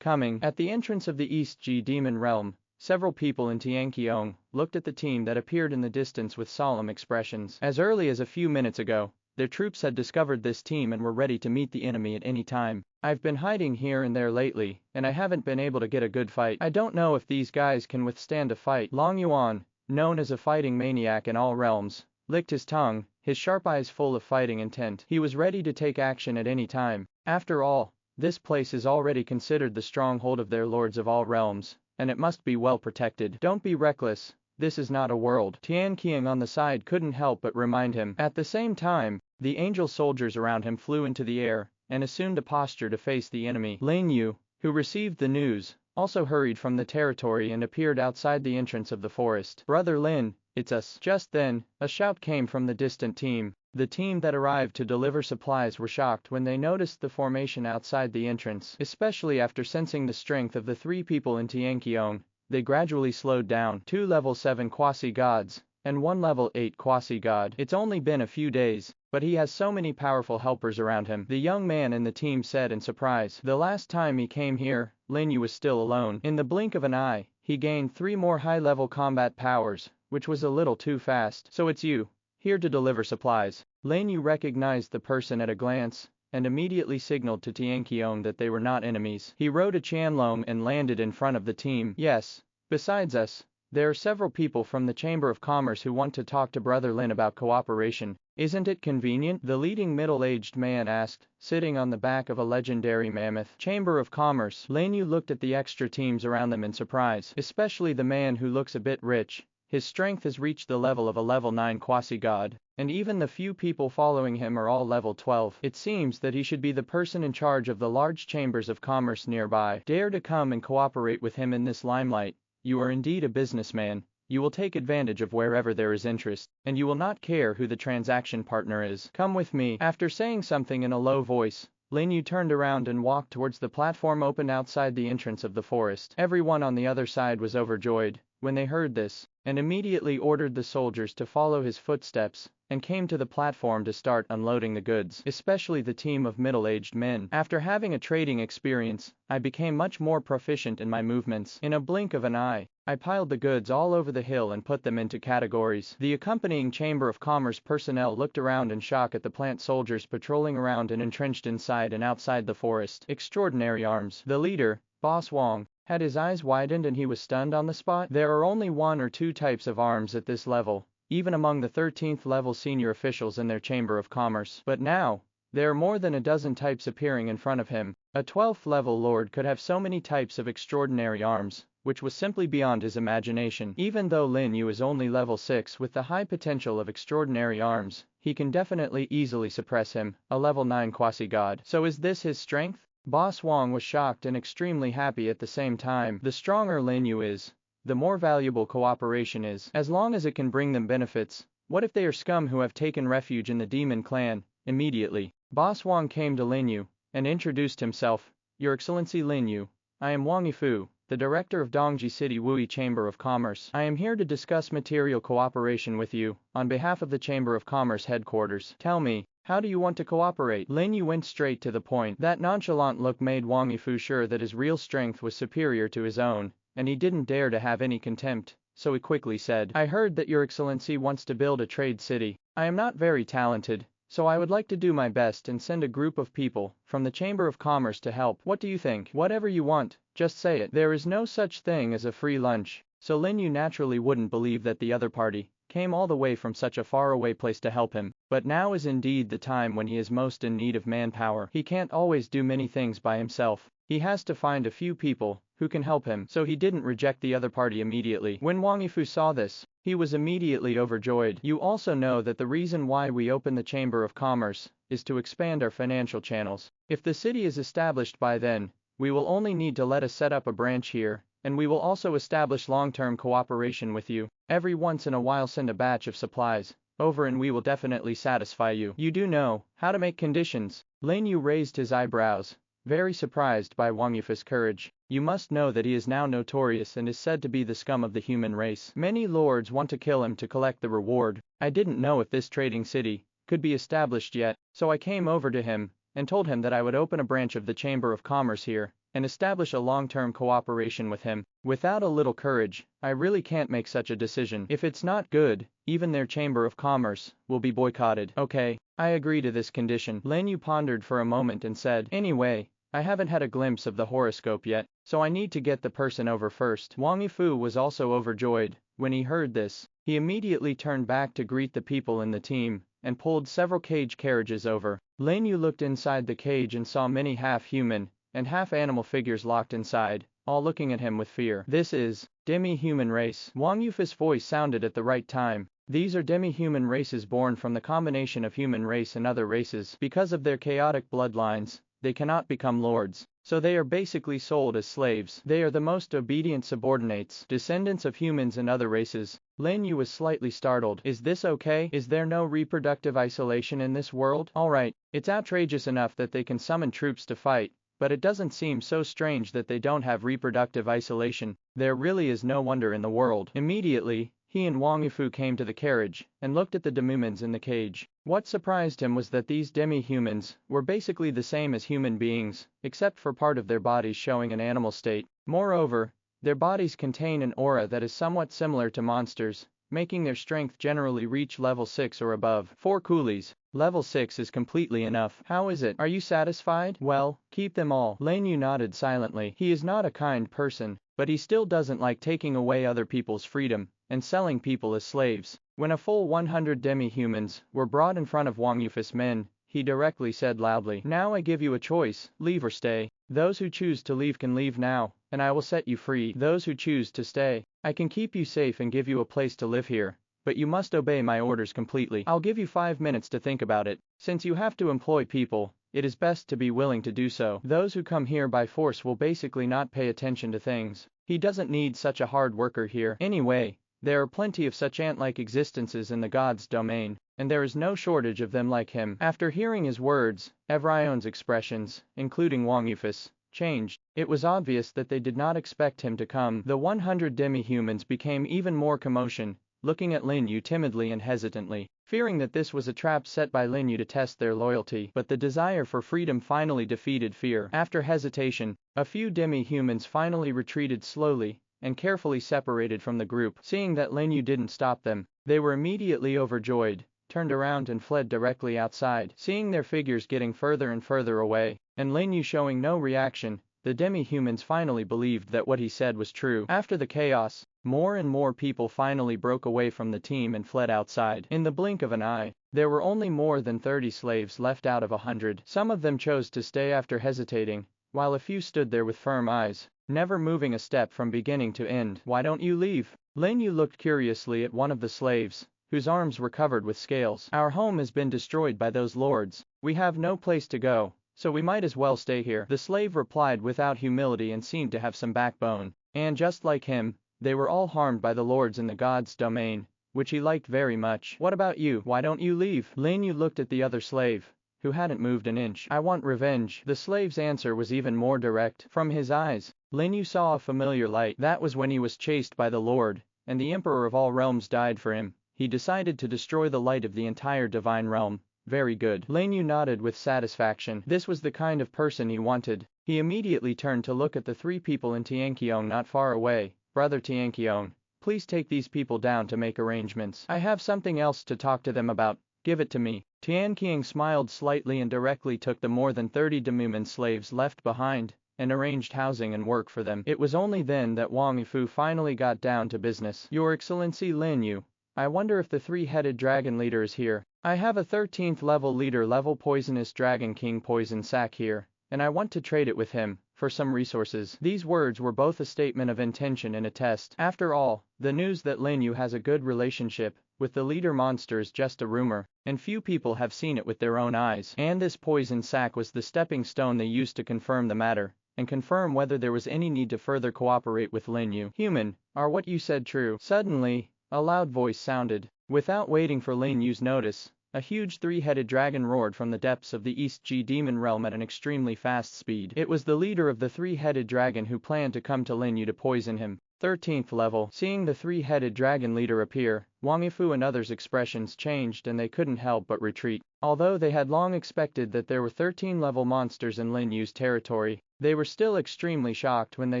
Coming. At the entrance of the East G Demon Realm, several people in Tianqiong looked at the team that appeared in the distance with solemn expressions. As early as a few minutes ago, their troops had discovered this team and were ready to meet the enemy at any time. I've been hiding here and there lately, and I haven't been able to get a good fight. I don't know if these guys can withstand a fight. Long Yuan, known as a fighting maniac in all realms, licked his tongue, his sharp eyes full of fighting intent. He was ready to take action at any time. After all, this place is already considered the stronghold of their lords of all realms, and it must be well protected. Don't be reckless, this is not a world. Tian Qiang on the side couldn't help but remind him. At the same time, the angel soldiers around him flew into the air, and assumed a posture to face the enemy. Lin You, who received the news, also hurried from the territory and appeared outside the entrance of the forest. Brother Lin, it's us. Just then, a shout came from the distant team. The team that arrived to deliver supplies were shocked when they noticed the formation outside the entrance, especially after sensing the strength of the 3 people in Tianqiong. They gradually slowed down. 2 level 7 quasi-gods, and 1 level 8 quasi-god. It's only been a few days, but he has so many powerful helpers around him, the young man in the team said in surprise. The last time he came here, Lin You was still alone. In the blink of an eye, he gained 3 more high-level combat powers, which was a little too fast. So it's you, here to deliver supplies. Lin You recognized the person at a glance, and immediately signaled to Tianqiong that they were not enemies. He rode a Chanlong and landed in front of the team. Yes, besides us, there are several people from the Chamber of Commerce who want to talk to Brother Lin about cooperation. Isn't it convenient? The leading middle-aged man asked, sitting on the back of a legendary mammoth. Chamber of Commerce. Lin You looked at the extra teams around them in surprise, especially the man who looks a bit rich. His strength has reached the level of a level 9 quasi-god, and even the few people following him are all level 12. It seems that he should be the person in charge of the large chambers of commerce nearby. Dare to come and cooperate with him in this limelight. You are indeed a businessman. You will take advantage of wherever there is interest, and you will not care who the transaction partner is. Come with me. After saying something in a low voice, Lin You turned around and walked towards the platform opened outside the entrance of the forest. Everyone on the other side was overjoyed when they heard this, and immediately ordered the soldiers to follow his footsteps, and came to the platform to start unloading the goods, especially the team of middle-aged men. After having a trading experience, I became much more proficient in my movements. In a blink of an eye, I piled the goods all over the hill and put them into categories. The accompanying Chamber of Commerce personnel looked around in shock at the plant soldiers patrolling around and entrenched inside and outside the forest. Extraordinary arms. The leader, Boss Wong, had his eyes widened and he was stunned on the spot. There are only 1 or 2 types of arms at this level, even among the 13th level senior officials in their Chamber of Commerce. But now, There are more than a dozen types appearing in front of him. A 12th level lord could have so many types of extraordinary arms, which was simply beyond his imagination. Even though Lin You is only level 6 with the high potential of extraordinary arms, he can definitely easily suppress him, a level 9 quasi-god. So is this his strength? Boss Wong was shocked and extremely happy at the same time. The stronger Lin You is, the more valuable cooperation is, as long as it can bring them benefits. What if they are scum who have taken refuge in the demon clan? Immediately, Boss Wong came to Lin You and introduced himself. Your Excellency Lin You, I am Wang Yifu, the director of Dongji City Wui Chamber of Commerce. I am here to discuss material cooperation with you, on behalf of the Chamber of Commerce headquarters. Tell me, how do you want to cooperate? Lin You went straight to the point. That nonchalant look made Wang Yifu sure that his real strength was superior to his own, and he didn't dare to have any contempt, so he quickly said, I heard that your Excellency wants to build a trade city. I am not very talented, so I would like to do my best and send a group of people from the Chamber of Commerce to help. What do you think? Whatever you want, just say it. There is no such thing as a free lunch, so Lin You naturally wouldn't believe that the other party came all the way from such a faraway place to help him. But now is indeed the time when he is most in need of manpower. He can't always do many things by himself. He has to find a few people who can help him, so he didn't reject the other party immediately. When Wang Yifu saw this, he was immediately overjoyed. You also know that the reason why we open the Chamber of Commerce is to expand our financial channels. If the city is established by then, we will only need to let us set up a branch here, and we will also establish long-term cooperation with you. Every once in a while send a batch of supplies over and we will definitely satisfy you. You do know how to make conditions. Lin You raised his eyebrows, very surprised by Wang Yifu's courage. You must know that he is now notorious and is said to be the scum of the human race. Many lords want to kill him to collect the reward. I didn't know if this trading city could be established yet, so I came over to him and told him that I would open a branch of the Chamber of Commerce here and establish a long-term cooperation with him. Without a little courage, I really can't make such a decision. If it's not good, even their Chamber of Commerce will be boycotted. Okay, I agree to this condition. Lin You pondered for a moment and said, anyway, I haven't had a glimpse of the horoscope yet, so I need to get the person over first. Wang Yifu was also overjoyed when he heard this. He immediately turned back to greet the people in the team and pulled several cage carriages over. Lin You looked inside the cage and saw many half-human and half-animal figures locked inside, all looking at him with fear. This is demi-human race. Wang Yufu's voice sounded at the right time. These are demi-human races born from the combination of human race and other races. Because of their chaotic bloodlines, they cannot become lords, so they are basically sold as slaves. They are the most obedient subordinates, descendants of humans and other races. Lin You was slightly startled. Is this okay? Is there no reproductive isolation in this world? Alright, it's outrageous enough that they can summon troops to fight, but it doesn't seem so strange that they don't have reproductive isolation. There really is no wonder in the world. Immediately, he and Wang Yifu came to the carriage and looked at the demumans in the cage. What surprised him was that these demi-humans were basically the same as human beings, except for part of their bodies showing an animal state. Moreover, their bodies contain an aura that is somewhat similar to monsters, making their strength generally reach level 6 or above. 4 coolies. Level 6 is completely enough. How is it? Are you satisfied? Well, keep them all. Lin You nodded silently. He is not a kind person, but he still doesn't like taking away other people's freedom and selling people as slaves. When a full 100 demi-humans were brought in front of Wang Yufu's men, he directly said loudly, now I give you a choice, leave or stay. Those who choose to leave can leave now, and I will set you free. Those who choose to stay, I can keep you safe and give you a place to live here, but you must obey my orders completely. I'll give you 5 minutes to think about it. Since you have to employ people, it is best to be willing to do so. Those who come here by force will basically not pay attention to things. He doesn't need such a hard worker here. Anyway, there are plenty of such ant-like existences in the gods' domain, and there is no shortage of them like him. After hearing his words, everyone's expressions, including Wang Yufu's, changed. It was obvious that they did not expect him to come. The 100 demi-humans became even more commotion, looking at Lin You timidly and hesitantly, fearing that this was a trap set by Lin You to test their loyalty. But the desire for freedom finally defeated fear. After hesitation, a few demi-humans finally retreated slowly and carefully separated from the group. Seeing that Lin You didn't stop them, they were immediately overjoyed, turned around and fled directly outside. Seeing their figures getting further and further away, and Lin You showing no reaction, the demi-humans finally believed that what he said was true. After the chaos, more and more people finally broke away from the team and fled outside. In the blink of an eye, there were only more than 30 slaves left out of 100. Some of them chose to stay after hesitating, while a few stood there with firm eyes, never moving a step from beginning to end. "Why don't you leave?" Lin You looked curiously at one of the slaves, whose arms were covered with scales. "Our home has been destroyed by those lords. We have no place to go, so we might as well stay here." The slave replied without humility and seemed to have some backbone. And just like him, they were all harmed by the lords in the god's domain, which he liked very much. "What about you? Why don't you leave?" Lin You looked at the other slave, who hadn't moved an inch. "I want revenge." The slave's answer was even more direct. From his eyes, Lin You saw a familiar light. That was when he was chased by the Lord, and the Emperor of all realms died for him. He decided to destroy the light of the entire divine realm. Very good. Lin You nodded with satisfaction. This was the kind of person he wanted. He immediately turned to look at the 3 people in Tianqiong not far away. "Brother Tianqiong, please take these people down to make arrangements. I have something else to talk to them about. Give it to me." Tianqiong smiled slightly and directly took the more than 30 demi-human slaves left behind, and arranged housing and work for them. It was only then that Wang Yifu finally got down to business. "Your Excellency Lin You, I wonder if the 3-headed dragon leader is here. I have a 13th level leader level poisonous dragon king poison sac here, and I want to trade it with him for some resources." These words were both a statement of intention and a test. After all, the news that Lin You has a good relationship with the leader monster is just a rumor, and few people have seen it with their own eyes. And this poison sac was the stepping stone they used to confirm the matter, and confirm whether there was any need to further cooperate with Lin You. "Human, are what you said true?" Suddenly, a loud voice sounded. Without waiting for Lin Yu's notice, a huge 3-headed dragon roared from the depths of the East G demon realm at an extremely fast speed. It was the leader of the 3-headed dragon who planned to come to Lin You to poison him. 13th level. Seeing the 3-headed dragon leader appear, Wang Yifu and others' expressions changed and they couldn't help but retreat. Although they had long expected that there were 13-level monsters in Lin Yu's territory, they were still extremely shocked when they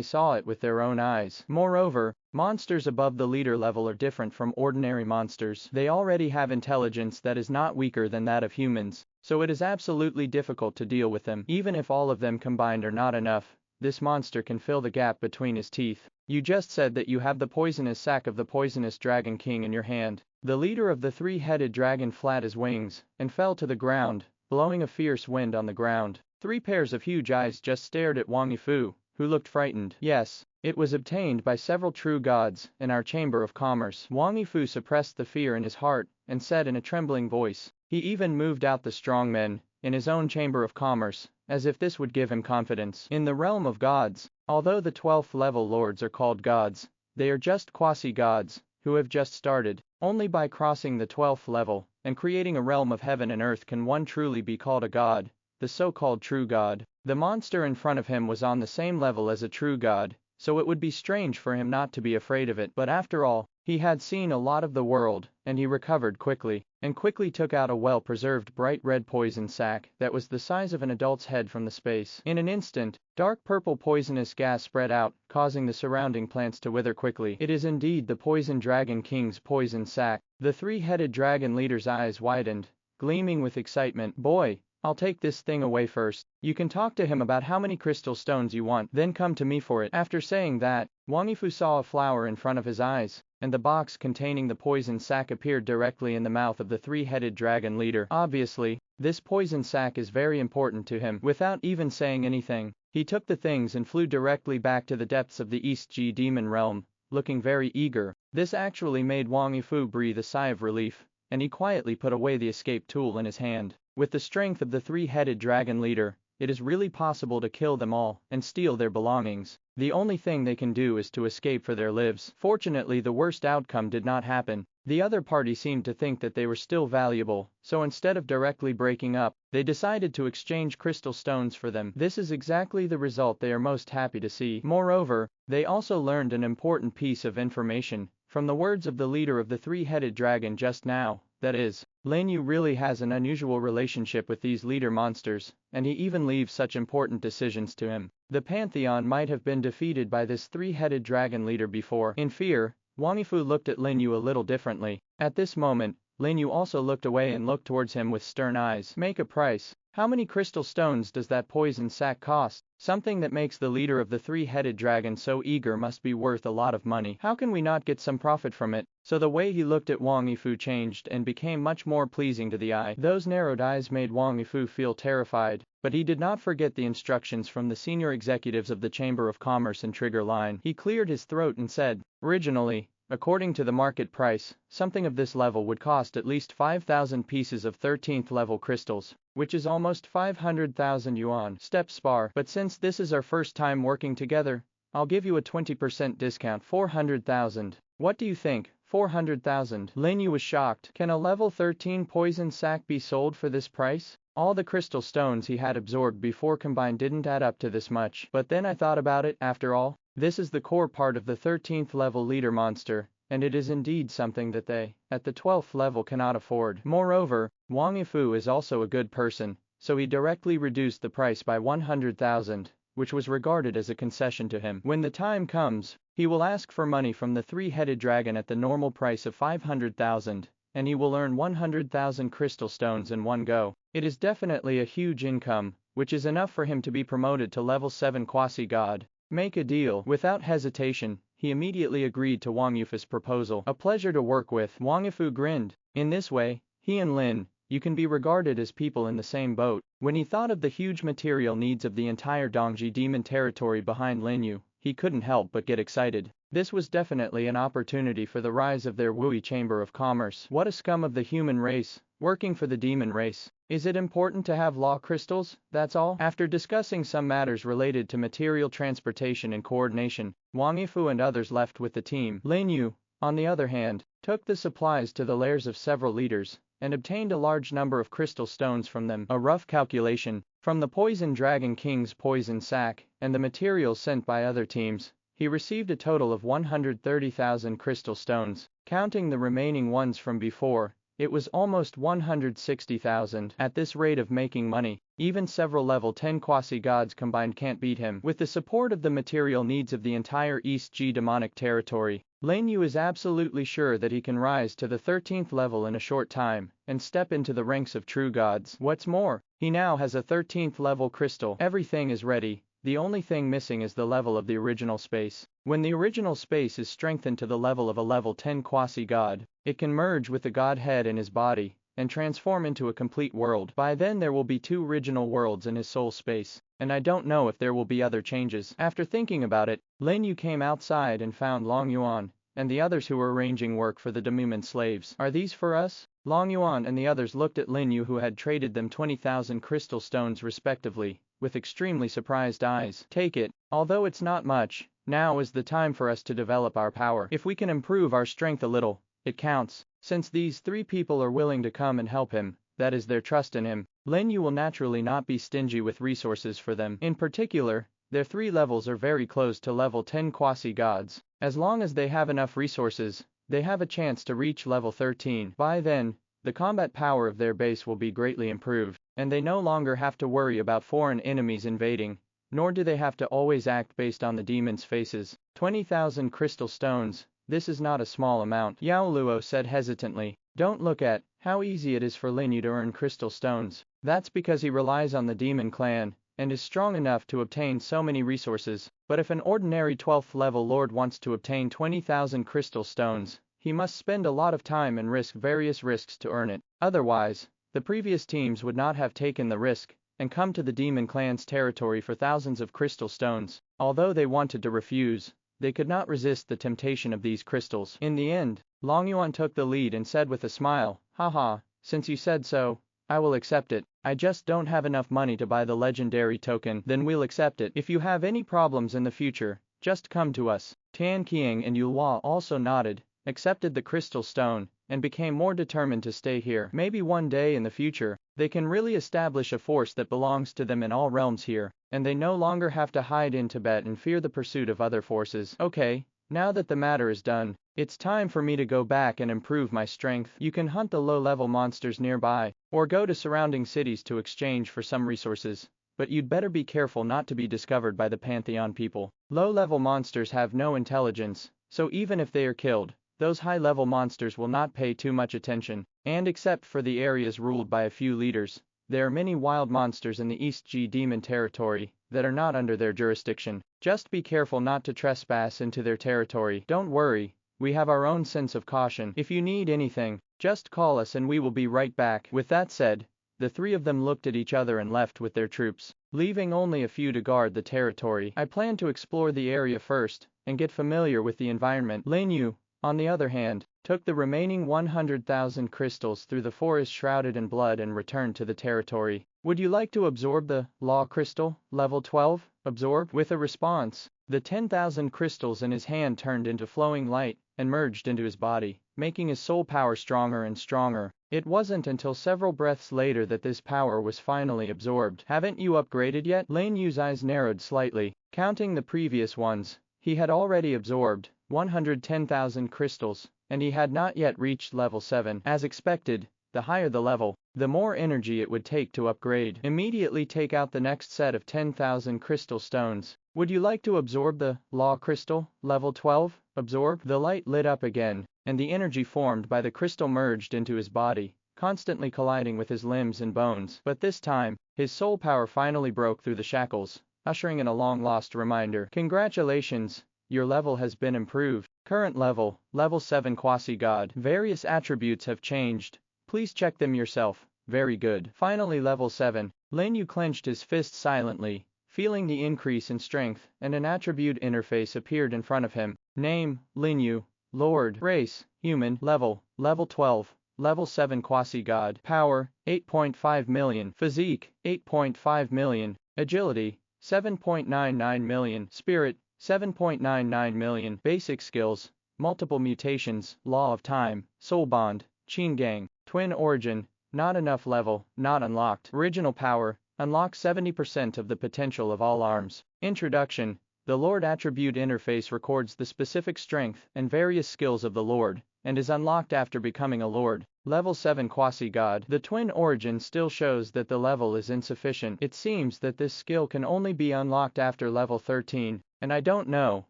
saw it with their own eyes. Moreover, monsters above the leader level are different from ordinary monsters. They already have intelligence that is not weaker than that of humans, so it is absolutely difficult to deal with them. Even if all of them combined are not enough, this monster can fill the gap between his teeth. "You just said that you have the poisonous sac of the poisonous dragon king in your hand." The leader of the 3-headed dragon flapped his wings and fell to the ground, blowing a fierce wind on the ground. 3 pairs of huge eyes just stared at Wang Yifu, who looked frightened. "Yes, it was obtained by several true gods in our chamber of commerce." Wang Yifu suppressed the fear in his heart and said in a trembling voice. He even moved out the strong men in his own chamber of commerce, as if this would give him confidence. In the realm of gods, although the 12th level lords are called gods, they are just quasi-gods, who have just started. Only by crossing the 12th level and creating a realm of heaven and earth can one truly be called a god, the so-called true god. The monster in front of him was on the same level as a true god, so it would be strange for him not to be afraid of it. But after all, he had seen a lot of the world, and he recovered quickly, and quickly took out a well-preserved bright red poison sac that was the size of an adult's head from the space. In an instant, dark purple poisonous gas spread out, causing the surrounding plants to wither quickly. "It is indeed the Poison Dragon King's poison sac." The 3-headed dragon leader's eyes widened, gleaming with excitement. "Boy, I'll take this thing away first. You can talk to him about how many crystal stones you want, then come to me for it." After saying that, Wang Yifu saw a flower in front of his eyes, and the box containing the poison sac appeared directly in the mouth of the 3-headed dragon leader. Obviously, this poison sac is very important to him. Without even saying anything, he took the things and flew directly back to the depths of the East G demon realm, looking very eager. This actually made Wang Yifu breathe a sigh of relief, and he quietly put away the escape tool in his hand. With the strength of the 3-headed dragon leader, it is really possible to kill them all and steal their belongings. The only thing they can do is to escape for their lives. Fortunately, the worst outcome did not happen. The other party seemed to think that they were still valuable, so instead of directly breaking up, they decided to exchange crystal stones for them. This is exactly the result they are most happy to see. Moreover, they also learned an important piece of information from the words of the leader of the 3-headed dragon just now. That is, Lin You really has an unusual relationship with these leader monsters, and he even leaves such important decisions to him. The Pantheon might have been defeated by this 3-headed dragon leader before. In fear, Wang Yifu looked at Lin You a little differently. At this moment, Lin You also looked away and looked towards him with stern eyes. "Make a price." How many crystal stones does that poison sac cost? Something that makes the leader of the three-headed dragon so eager must be worth a lot of money. How can we not get some profit from it? So the way he looked at Wang Yifu changed and became much more pleasing to the eye. Those narrowed eyes made Wang Yifu feel terrified, but he did not forget the instructions from the senior executives of the Chamber of Commerce and Trigger Line. He cleared his throat and said, originally, according to the market price, something of this level would cost at least 5,000 pieces of 13th level crystals, which is almost 500,000 yuan. Step spar. But since this is our first time working together, I'll give you a 20% discount. 400,000. What do you think? 400,000. Lin You was shocked. Can a level 13 poison sac be sold for this price? All the crystal stones he had absorbed before combined didn't add up to this much. But then I thought about it, after all, this is the core part of the 13th level leader monster, and it is indeed something that they, at the 12th level, cannot afford. Moreover, Wang Yifu is also a good person, so he directly reduced the price by 100,000, which was regarded as a concession to him. When the time comes, he will ask for money from the three-headed dragon at the normal price of 500,000, and he will earn 100,000 crystal stones in one go. It is definitely a huge income, which is enough for him to be promoted to level 7 quasi-god. Make a deal. Without hesitation, he immediately agreed to Wang Yifu's proposal. A pleasure to work with. Wang Yifu grinned. In this way, he and Lin You can be regarded as people in the same boat. When he thought of the huge material needs of the entire Dongji demon territory behind Lin You, he couldn't help but get excited. This was definitely an opportunity for the rise of their Wui Chamber of Commerce. What a scum of the human race, working for the demon race. Is it important to have law crystals, that's all? After discussing some matters related to material transportation and coordination, Wang Yifu and others left with the team. Lin You, on the other hand, took the supplies to the lairs of several leaders, and obtained a large number of crystal stones from them. A rough calculation, from the Poison Dragon King's poison sac, and the materials sent by other teams, he received a total of 130,000 crystal stones. Counting the remaining ones from before, it was almost 160,000. At this rate of making money, even several level 10 quasi-gods combined can't beat him. With the support of the material needs of the entire East G demonic territory, Lin You is absolutely sure that he can rise to the 13th level in a short time, and step into the ranks of true gods. What's more, he now has a 13th level crystal. Everything is ready. The only thing missing is the level of the original space. When the original space is strengthened to the level of a level 10 quasi-god, it can merge with the godhead in his body, and transform into a complete world. By then there will be 2 original worlds in his soul space, and I don't know if there will be other changes. After thinking about it, Lin You came outside and found Long Yuan, and the others who were arranging work for the demon slaves. Are these for us? Long Yuan and the others looked at Lin You, who had traded them 20,000 crystal stones respectively, with extremely surprised eyes. Take it. Although it's not much, now is the time for us to develop our power. If we can improve our strength a little, it counts. Since these 3 people are willing to come and help him, that is their trust in him, Lin You will naturally not be stingy with resources for them. In particular, their 3 levels are very close to level 10 quasi-gods. As long as they have enough resources, they have a chance to reach level 13. By then, the combat power of their base will be greatly improved, and they no longer have to worry about foreign enemies invading, nor do they have to always act based on the demons' faces. 20,000 crystal stones, this is not a small amount. Yao Luo said hesitantly. Don't look at how easy it is for Lin You to earn crystal stones. That's because he relies on the demon clan, and is strong enough to obtain so many resources. But if an ordinary 12th level lord wants to obtain 20,000 crystal stones, he must spend a lot of time and risk various risks to earn it. Otherwise, the previous teams would not have taken the risk, and come to the demon clan's territory for thousands of crystal stones. Although they wanted to refuse, they could not resist the temptation of these crystals. In the end, Long Yuan took the lead and said with a smile, haha, since you said so, I will accept it. I just don't have enough money to buy the legendary token. Then we'll accept it. If you have any problems in the future, just come to us. Tian Qiang and Yulhua also nodded, accepted the crystal stone, and became more determined to stay here. Maybe one day in the future, they can really establish a force that belongs to them in all realms here, and they no longer have to hide in Tibet and fear the pursuit of other forces. Okay, now that the matter is done, it's time for me to go back and improve my strength. You can hunt the low-level monsters nearby, or go to surrounding cities to exchange for some resources, but you'd better be careful not to be discovered by the Pantheon people. Low-level monsters have no intelligence, so even if they are killed, those high-level monsters will not pay too much attention, and except for the areas ruled by a few leaders, There are many wild monsters in the East G demon territory that are not under their jurisdiction. Just be careful not to trespass into their territory. Don't worry, we have our own sense of caution. If you need anything, just call us and we will be right back. With that said, the three of them looked at each other and left with their troops, leaving only a few to guard the territory. I plan to explore the area first and get familiar with the environment. Lin You, on the other hand, took the remaining 100,000 crystals through the forest shrouded in blood and returned to the territory. Would you like to absorb the Law Crystal, level 12? Absorb? With a response, the 10,000 crystals in his hand turned into flowing light and merged into his body, making his soul power stronger and stronger. It wasn't until several breaths later that this power was finally absorbed. Haven't you upgraded yet? Lin Yu's eyes narrowed slightly. Counting the previous ones, he had already absorbed 110,000 crystals, and he had not yet reached level 7. As expected, the higher the level, the more energy it would take to upgrade. Immediately take out the next set of 10,000 crystal stones. Would you like to absorb the Law Crystal, level 12? Absorb? The light lit up again, and the energy formed by the crystal merged into his body, constantly colliding with his limbs and bones. But this time, his soul power finally broke through the shackles, ushering in a long-lost reminder. Congratulations, your level has been improved. Current level, level 7 Quasi-God. Various attributes have changed. Please check them yourself. Very good. Finally level 7. Lin You clenched his fist silently, feeling the increase in strength, and an attribute interface appeared in front of him. Name, Lin You. Lord. Race, human. Level 12. Level 7 Quasi-God. Power, 8.5 million. Physique, 8.5 million. Agility, 7.99 million. Spirit, 7.99 million. Basic skills, multiple mutations, law of time, soul bond, Qin Gang, twin origin, not enough level, not unlocked. Original power, unlock 70% of the potential of all arms. Introduction. The Lord attribute interface records the specific strength and various skills of the Lord, and is unlocked after becoming a Lord. Level 7 Quasi-God. The twin origin still shows that the level is insufficient. It seems that this skill can only be unlocked after level 13, and I don't know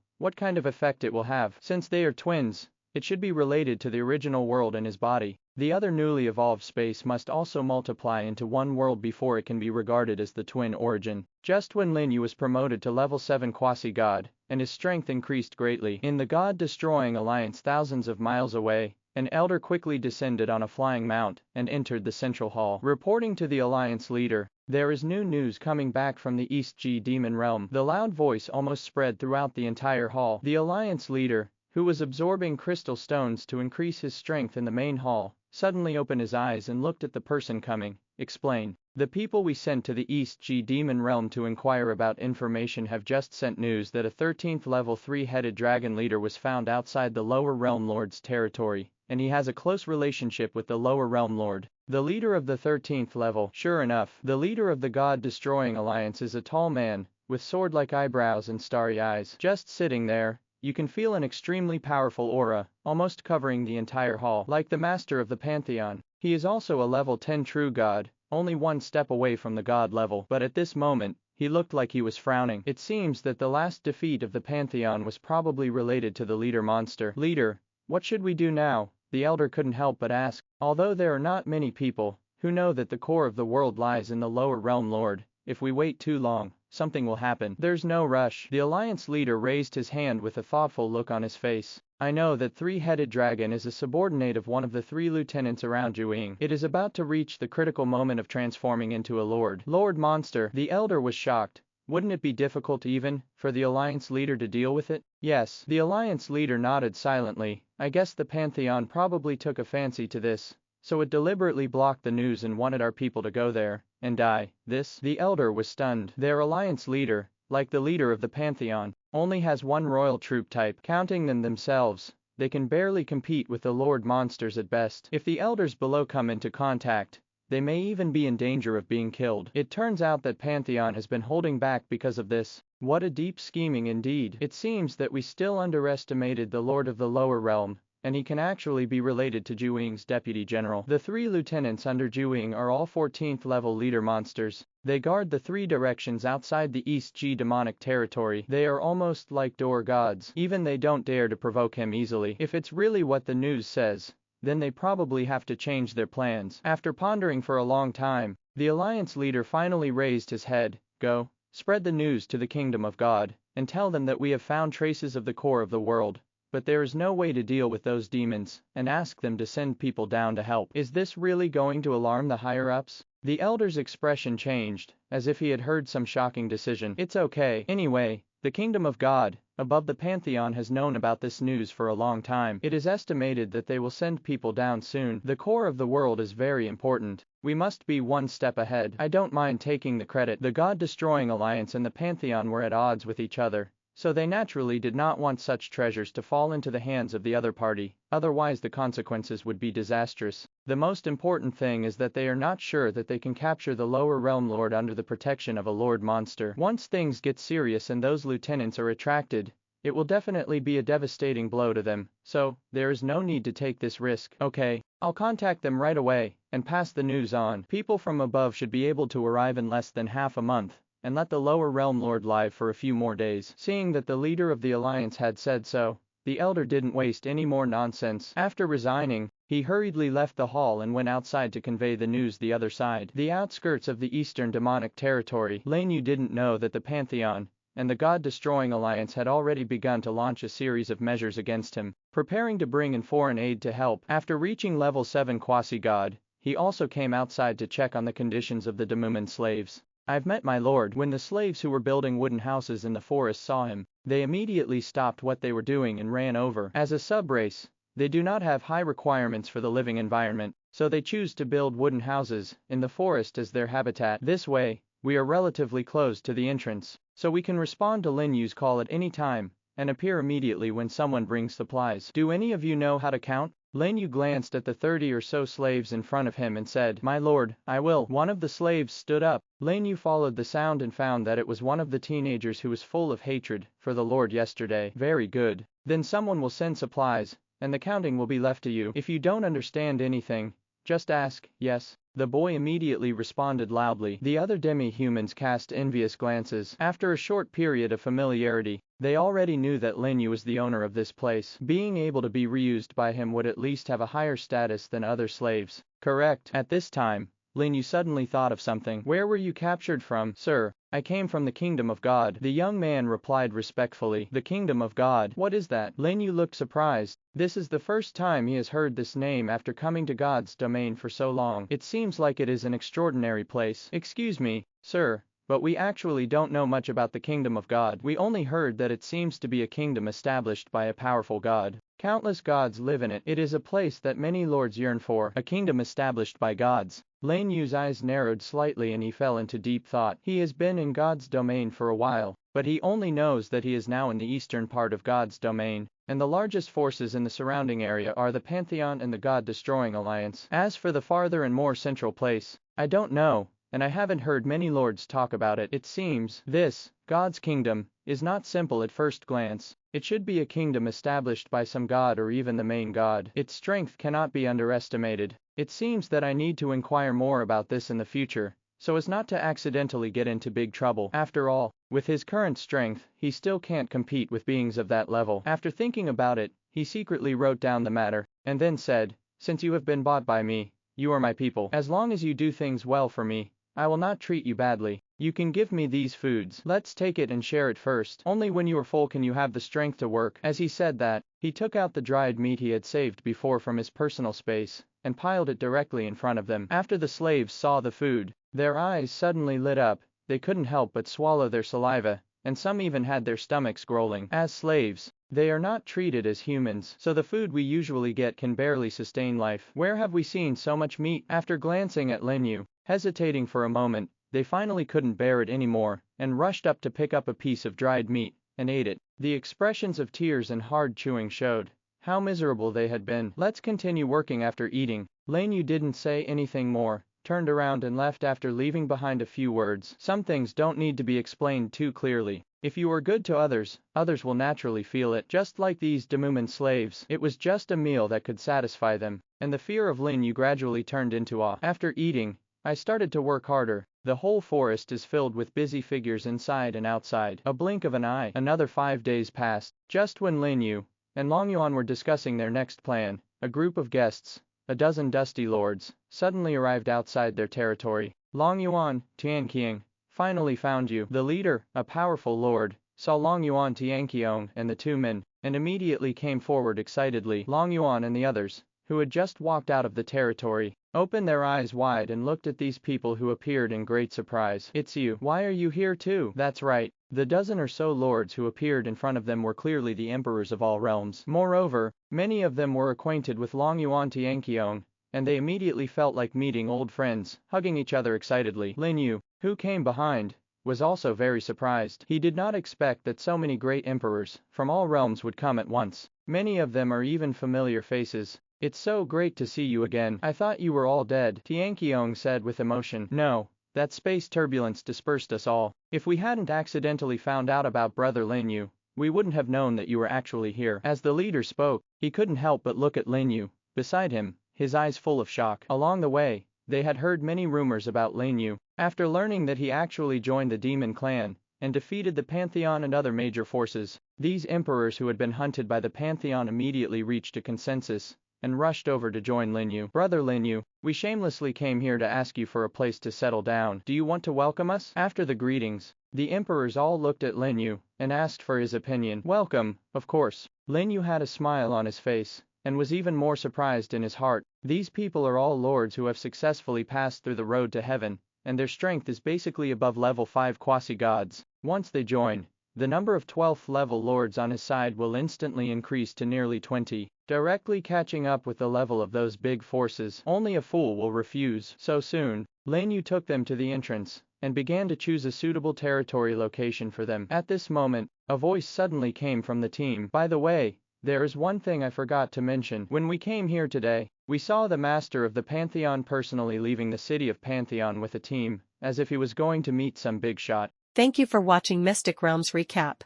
what kind of effect it will have. Since they are twins, it should be related to the original world in his body. The other newly evolved space must also multiply into one world before it can be regarded as the twin origin. Just when Lin You was promoted to level 7 Quasi-God, and his strength increased greatly. In the God-destroying alliance thousands of miles away, an elder quickly descended on a flying mount and entered the central hall. Reporting to the alliance leader, there is new news coming back from the East G demon realm. The loud voice almost spread throughout the entire hall. The alliance leader, who was absorbing crystal stones to increase his strength in the main hall, suddenly opened his eyes and looked at the person coming. Explain. The people we sent to the East G demon realm to inquire about information have just sent news that a 13th level 3-headed dragon leader was found outside the lower realm lord's territory, and he has a close relationship with the lower realm lord. The leader of the 13th level. Sure enough, the leader of the god-destroying alliance is a tall man, with sword-like eyebrows and starry eyes. Just sitting there, you can feel an extremely powerful aura, almost covering the entire hall. Like the master of the Pantheon, he is also a level 10 true god, only one step away from the god level. But at this moment, he looked like he was frowning. It seems that the last defeat of the Pantheon was probably related to the leader monster. Leader, what should we do now? The elder couldn't help but ask. Although there are not many people who know that the core of the world lies in the lower realm lord, if we wait too long, something will happen. There's no rush. The alliance leader raised his hand with a thoughtful look on his face. I know that 3-headed dragon is a subordinate of one of the 3 lieutenants around Juing. It is about to reach the critical moment of transforming into a lord. Lord monster. The elder was shocked. Wouldn't it be difficult even for the alliance leader to deal with it? Yes. The alliance leader nodded silently. I guess the Pantheon probably took a fancy to this, so it deliberately blocked the news and wanted our people to go there and die. The elder was stunned. Their alliance leader, like the leader of the Pantheon, only has one royal troop type. Counting them themselves, they can barely compete with the lord monsters at best. If the elders below come into contact, they may even be in danger of being killed. It turns out that Pantheon has been holding back because of this. What a deep scheming indeed. It seems that we still underestimated the lord of the lower realm, and he can actually be related to Juing's deputy general. The 3 lieutenants under Juing are all 14th level leader monsters. They guard the 3 directions outside the East G demonic territory. They are almost like door gods. Even they don't dare to provoke him easily. If it's really what the news says, then they probably have to change their plans. After pondering for a long time, the alliance leader finally raised his head. Go, spread the news to the kingdom of God, and tell them that we have found traces of the core of the world, but there is no way to deal with those demons, and ask them to send people down to help. Is this really going to alarm the higher-ups? The elder's expression changed, as if he had heard some shocking decision. It's okay. Anyway, the kingdom of God, above the Pantheon, has known about this news for a long time. It is estimated that they will send people down soon. The core of the world is very important. We must be one step ahead. I don't mind taking the credit. The God-destroying alliance and the Pantheon were at odds with each other, so they naturally did not want such treasures to fall into the hands of the other party, otherwise the consequences would be disastrous. The most important thing is that they are not sure that they can capture the lower realm lord under the protection of a lord monster. Once things get serious and those lieutenants are attracted, it will definitely be a devastating blow to them, so there is no need to take this risk. Okay, I'll contact them right away and pass the news on. People from above should be able to arrive in less than half a month, and let the lower realm lord live for a few more days. Seeing that the leader of the alliance had said so, the elder didn't waste any more nonsense. After resigning, he hurriedly left the hall and went outside to convey the news the other side. The outskirts of the eastern demonic territory. Lenu didn't know that the Pantheon and the God-destroying alliance had already begun to launch a series of measures against him, preparing to bring in foreign aid to help. After reaching level 7 quasi-god, he also came outside to check on the conditions of the Demuman slaves. I've met my lord. When the slaves who were building wooden houses in the forest saw him, they immediately stopped what they were doing and ran over. As a sub-race, they do not have high requirements for the living environment, so they choose to build wooden houses in the forest as their habitat. This way, we are relatively close to the entrance, so we can respond to Lin Yu's call at any time, and appear immediately when someone brings supplies. Do any of you know how to count? Lin Yu glanced at the 30 or so slaves in front of him and said, "My lord, I will." One of the slaves stood up. Lin Yu followed the sound and found that it was one of the teenagers who was full of hatred for the lord yesterday. Very good. Then someone will send supplies, and the counting will be left to you. If you don't understand anything, just ask. Yes. The boy immediately responded loudly. The other demi-humans cast envious glances. After a short period of familiarity, they already knew that Lin Yu was the owner of this place. Being able to be reused by him would at least have a higher status than other slaves. Correct. At this time, Lin Yu suddenly thought of something. Where were you captured from? Sir, I came from the kingdom of God. The young man replied respectfully. The kingdom of God? What is that? Lin Yu looked surprised. This is the first time he has heard this name after coming to God's domain for so long. It seems like it is an extraordinary place. Excuse me, sir, but we actually don't know much about the kingdom of God. We only heard that it seems to be a kingdom established by a powerful god. Countless gods live in it. It is a place that many lords yearn for, a kingdom established by gods. Lin Yu's eyes narrowed slightly and he fell into deep thought. He has been in God's domain for a while, but he only knows that he is now in the eastern part of God's domain, and the largest forces in the surrounding area are the Pantheon and the God-destroying alliance. As for the farther and more central place, I don't know, and I haven't heard many lords talk about it. It seems this, God's kingdom, is not simple at first glance. It should be a kingdom established by some god or even the main god. Its strength cannot be underestimated. It seems that I need to inquire more about this in the future, so as not to accidentally get into big trouble. After all, with his current strength, he still can't compete with beings of that level. After thinking about it, he secretly wrote down the matter, and then said, "Since you have been bought by me, you are my people. As long as you do things well for me, I will not treat you badly. You can give me these foods. Let's take it and share it first. Only when you are full can you have the strength to work." As he said that, he took out the dried meat he had saved before from his personal space, and piled it directly in front of them. After the slaves saw the food, their eyes suddenly lit up. They couldn't help but swallow their saliva, and some even had their stomachs growling. As slaves, they are not treated as humans, so the food we usually get can barely sustain life. Where have we seen so much meat? After glancing at Lin Yu, hesitating for a moment, they finally couldn't bear it anymore, and rushed up to pick up a piece of dried meat, and ate it. The expressions of tears and hard chewing showed how miserable they had been. Let's continue working. After eating, Lin Yu didn't say anything more, turned around and left after leaving behind a few words. Some things don't need to be explained too clearly. If you are good to others, others will naturally feel it. Just like these Demuman slaves, it was just a meal that could satisfy them, and the fear of Lin Yu gradually turned into awe. After eating, I started to work harder. The whole forest is filled with busy figures inside and outside. A blink of an eye. Another 5 days passed. Just when Lin Yu and Long Yuan were discussing their next plan, a group of guests, a dozen dusty lords, suddenly arrived outside their territory. Long Yuan, Tianqiang, finally found you. The leader, a powerful lord, saw Long Yuan, Tianqiang, and the two men, and immediately came forward excitedly. Long Yuan and the others, who had just walked out of the territory, opened their eyes wide and looked at these people who appeared in great surprise. It's you. Why are you here too? That's right. The dozen or so lords who appeared in front of them were clearly the emperors of all realms. Moreover, many of them were acquainted with Long Yuan Tianqiang, and they immediately felt like meeting old friends, hugging each other excitedly. Lin You, who came behind, was also very surprised. He did not expect that so many great emperors from all realms would come at once. Many of them are even familiar faces. It's so great to see you again. I thought you were all dead, Tianqiang said with emotion. No, that space turbulence dispersed us all. If we hadn't accidentally found out about Brother Lin You, we wouldn't have known that you were actually here. As the leader spoke, he couldn't help but look at Lin You, beside him, his eyes full of shock. Along the way, they had heard many rumors about Lin You. After learning that he actually joined the demon clan and defeated the Pantheon and other major forces, these emperors who had been hunted by the Pantheon immediately reached a consensus and rushed over to join Lin You. Brother Lin You, we shamelessly came here to ask you for a place to settle down. Do you want to welcome us? After the greetings, the emperors all looked at Lin You and asked for his opinion. Welcome, of course. Lin You had a smile on his face and was even more surprised in his heart. These people are all lords who have successfully passed through the road to heaven, and their strength is basically above level 5 quasi-gods. Once they join, the number of 12th level lords on his side will instantly increase to nearly 20, directly catching up with the level of those big forces. Only a fool will refuse so soon. Lin You took them to the entrance and began to choose a suitable territory location for them. At this moment, a voice suddenly came from the team. By the way, there is one thing I forgot to mention. When we came here today, we saw the master of the Pantheon personally leaving the city of Pantheon with a team, as if he was going to meet some big shot. Thank you for watching Mystic Realms Recap.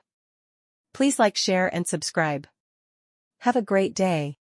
Please like, share and subscribe. Have a great day.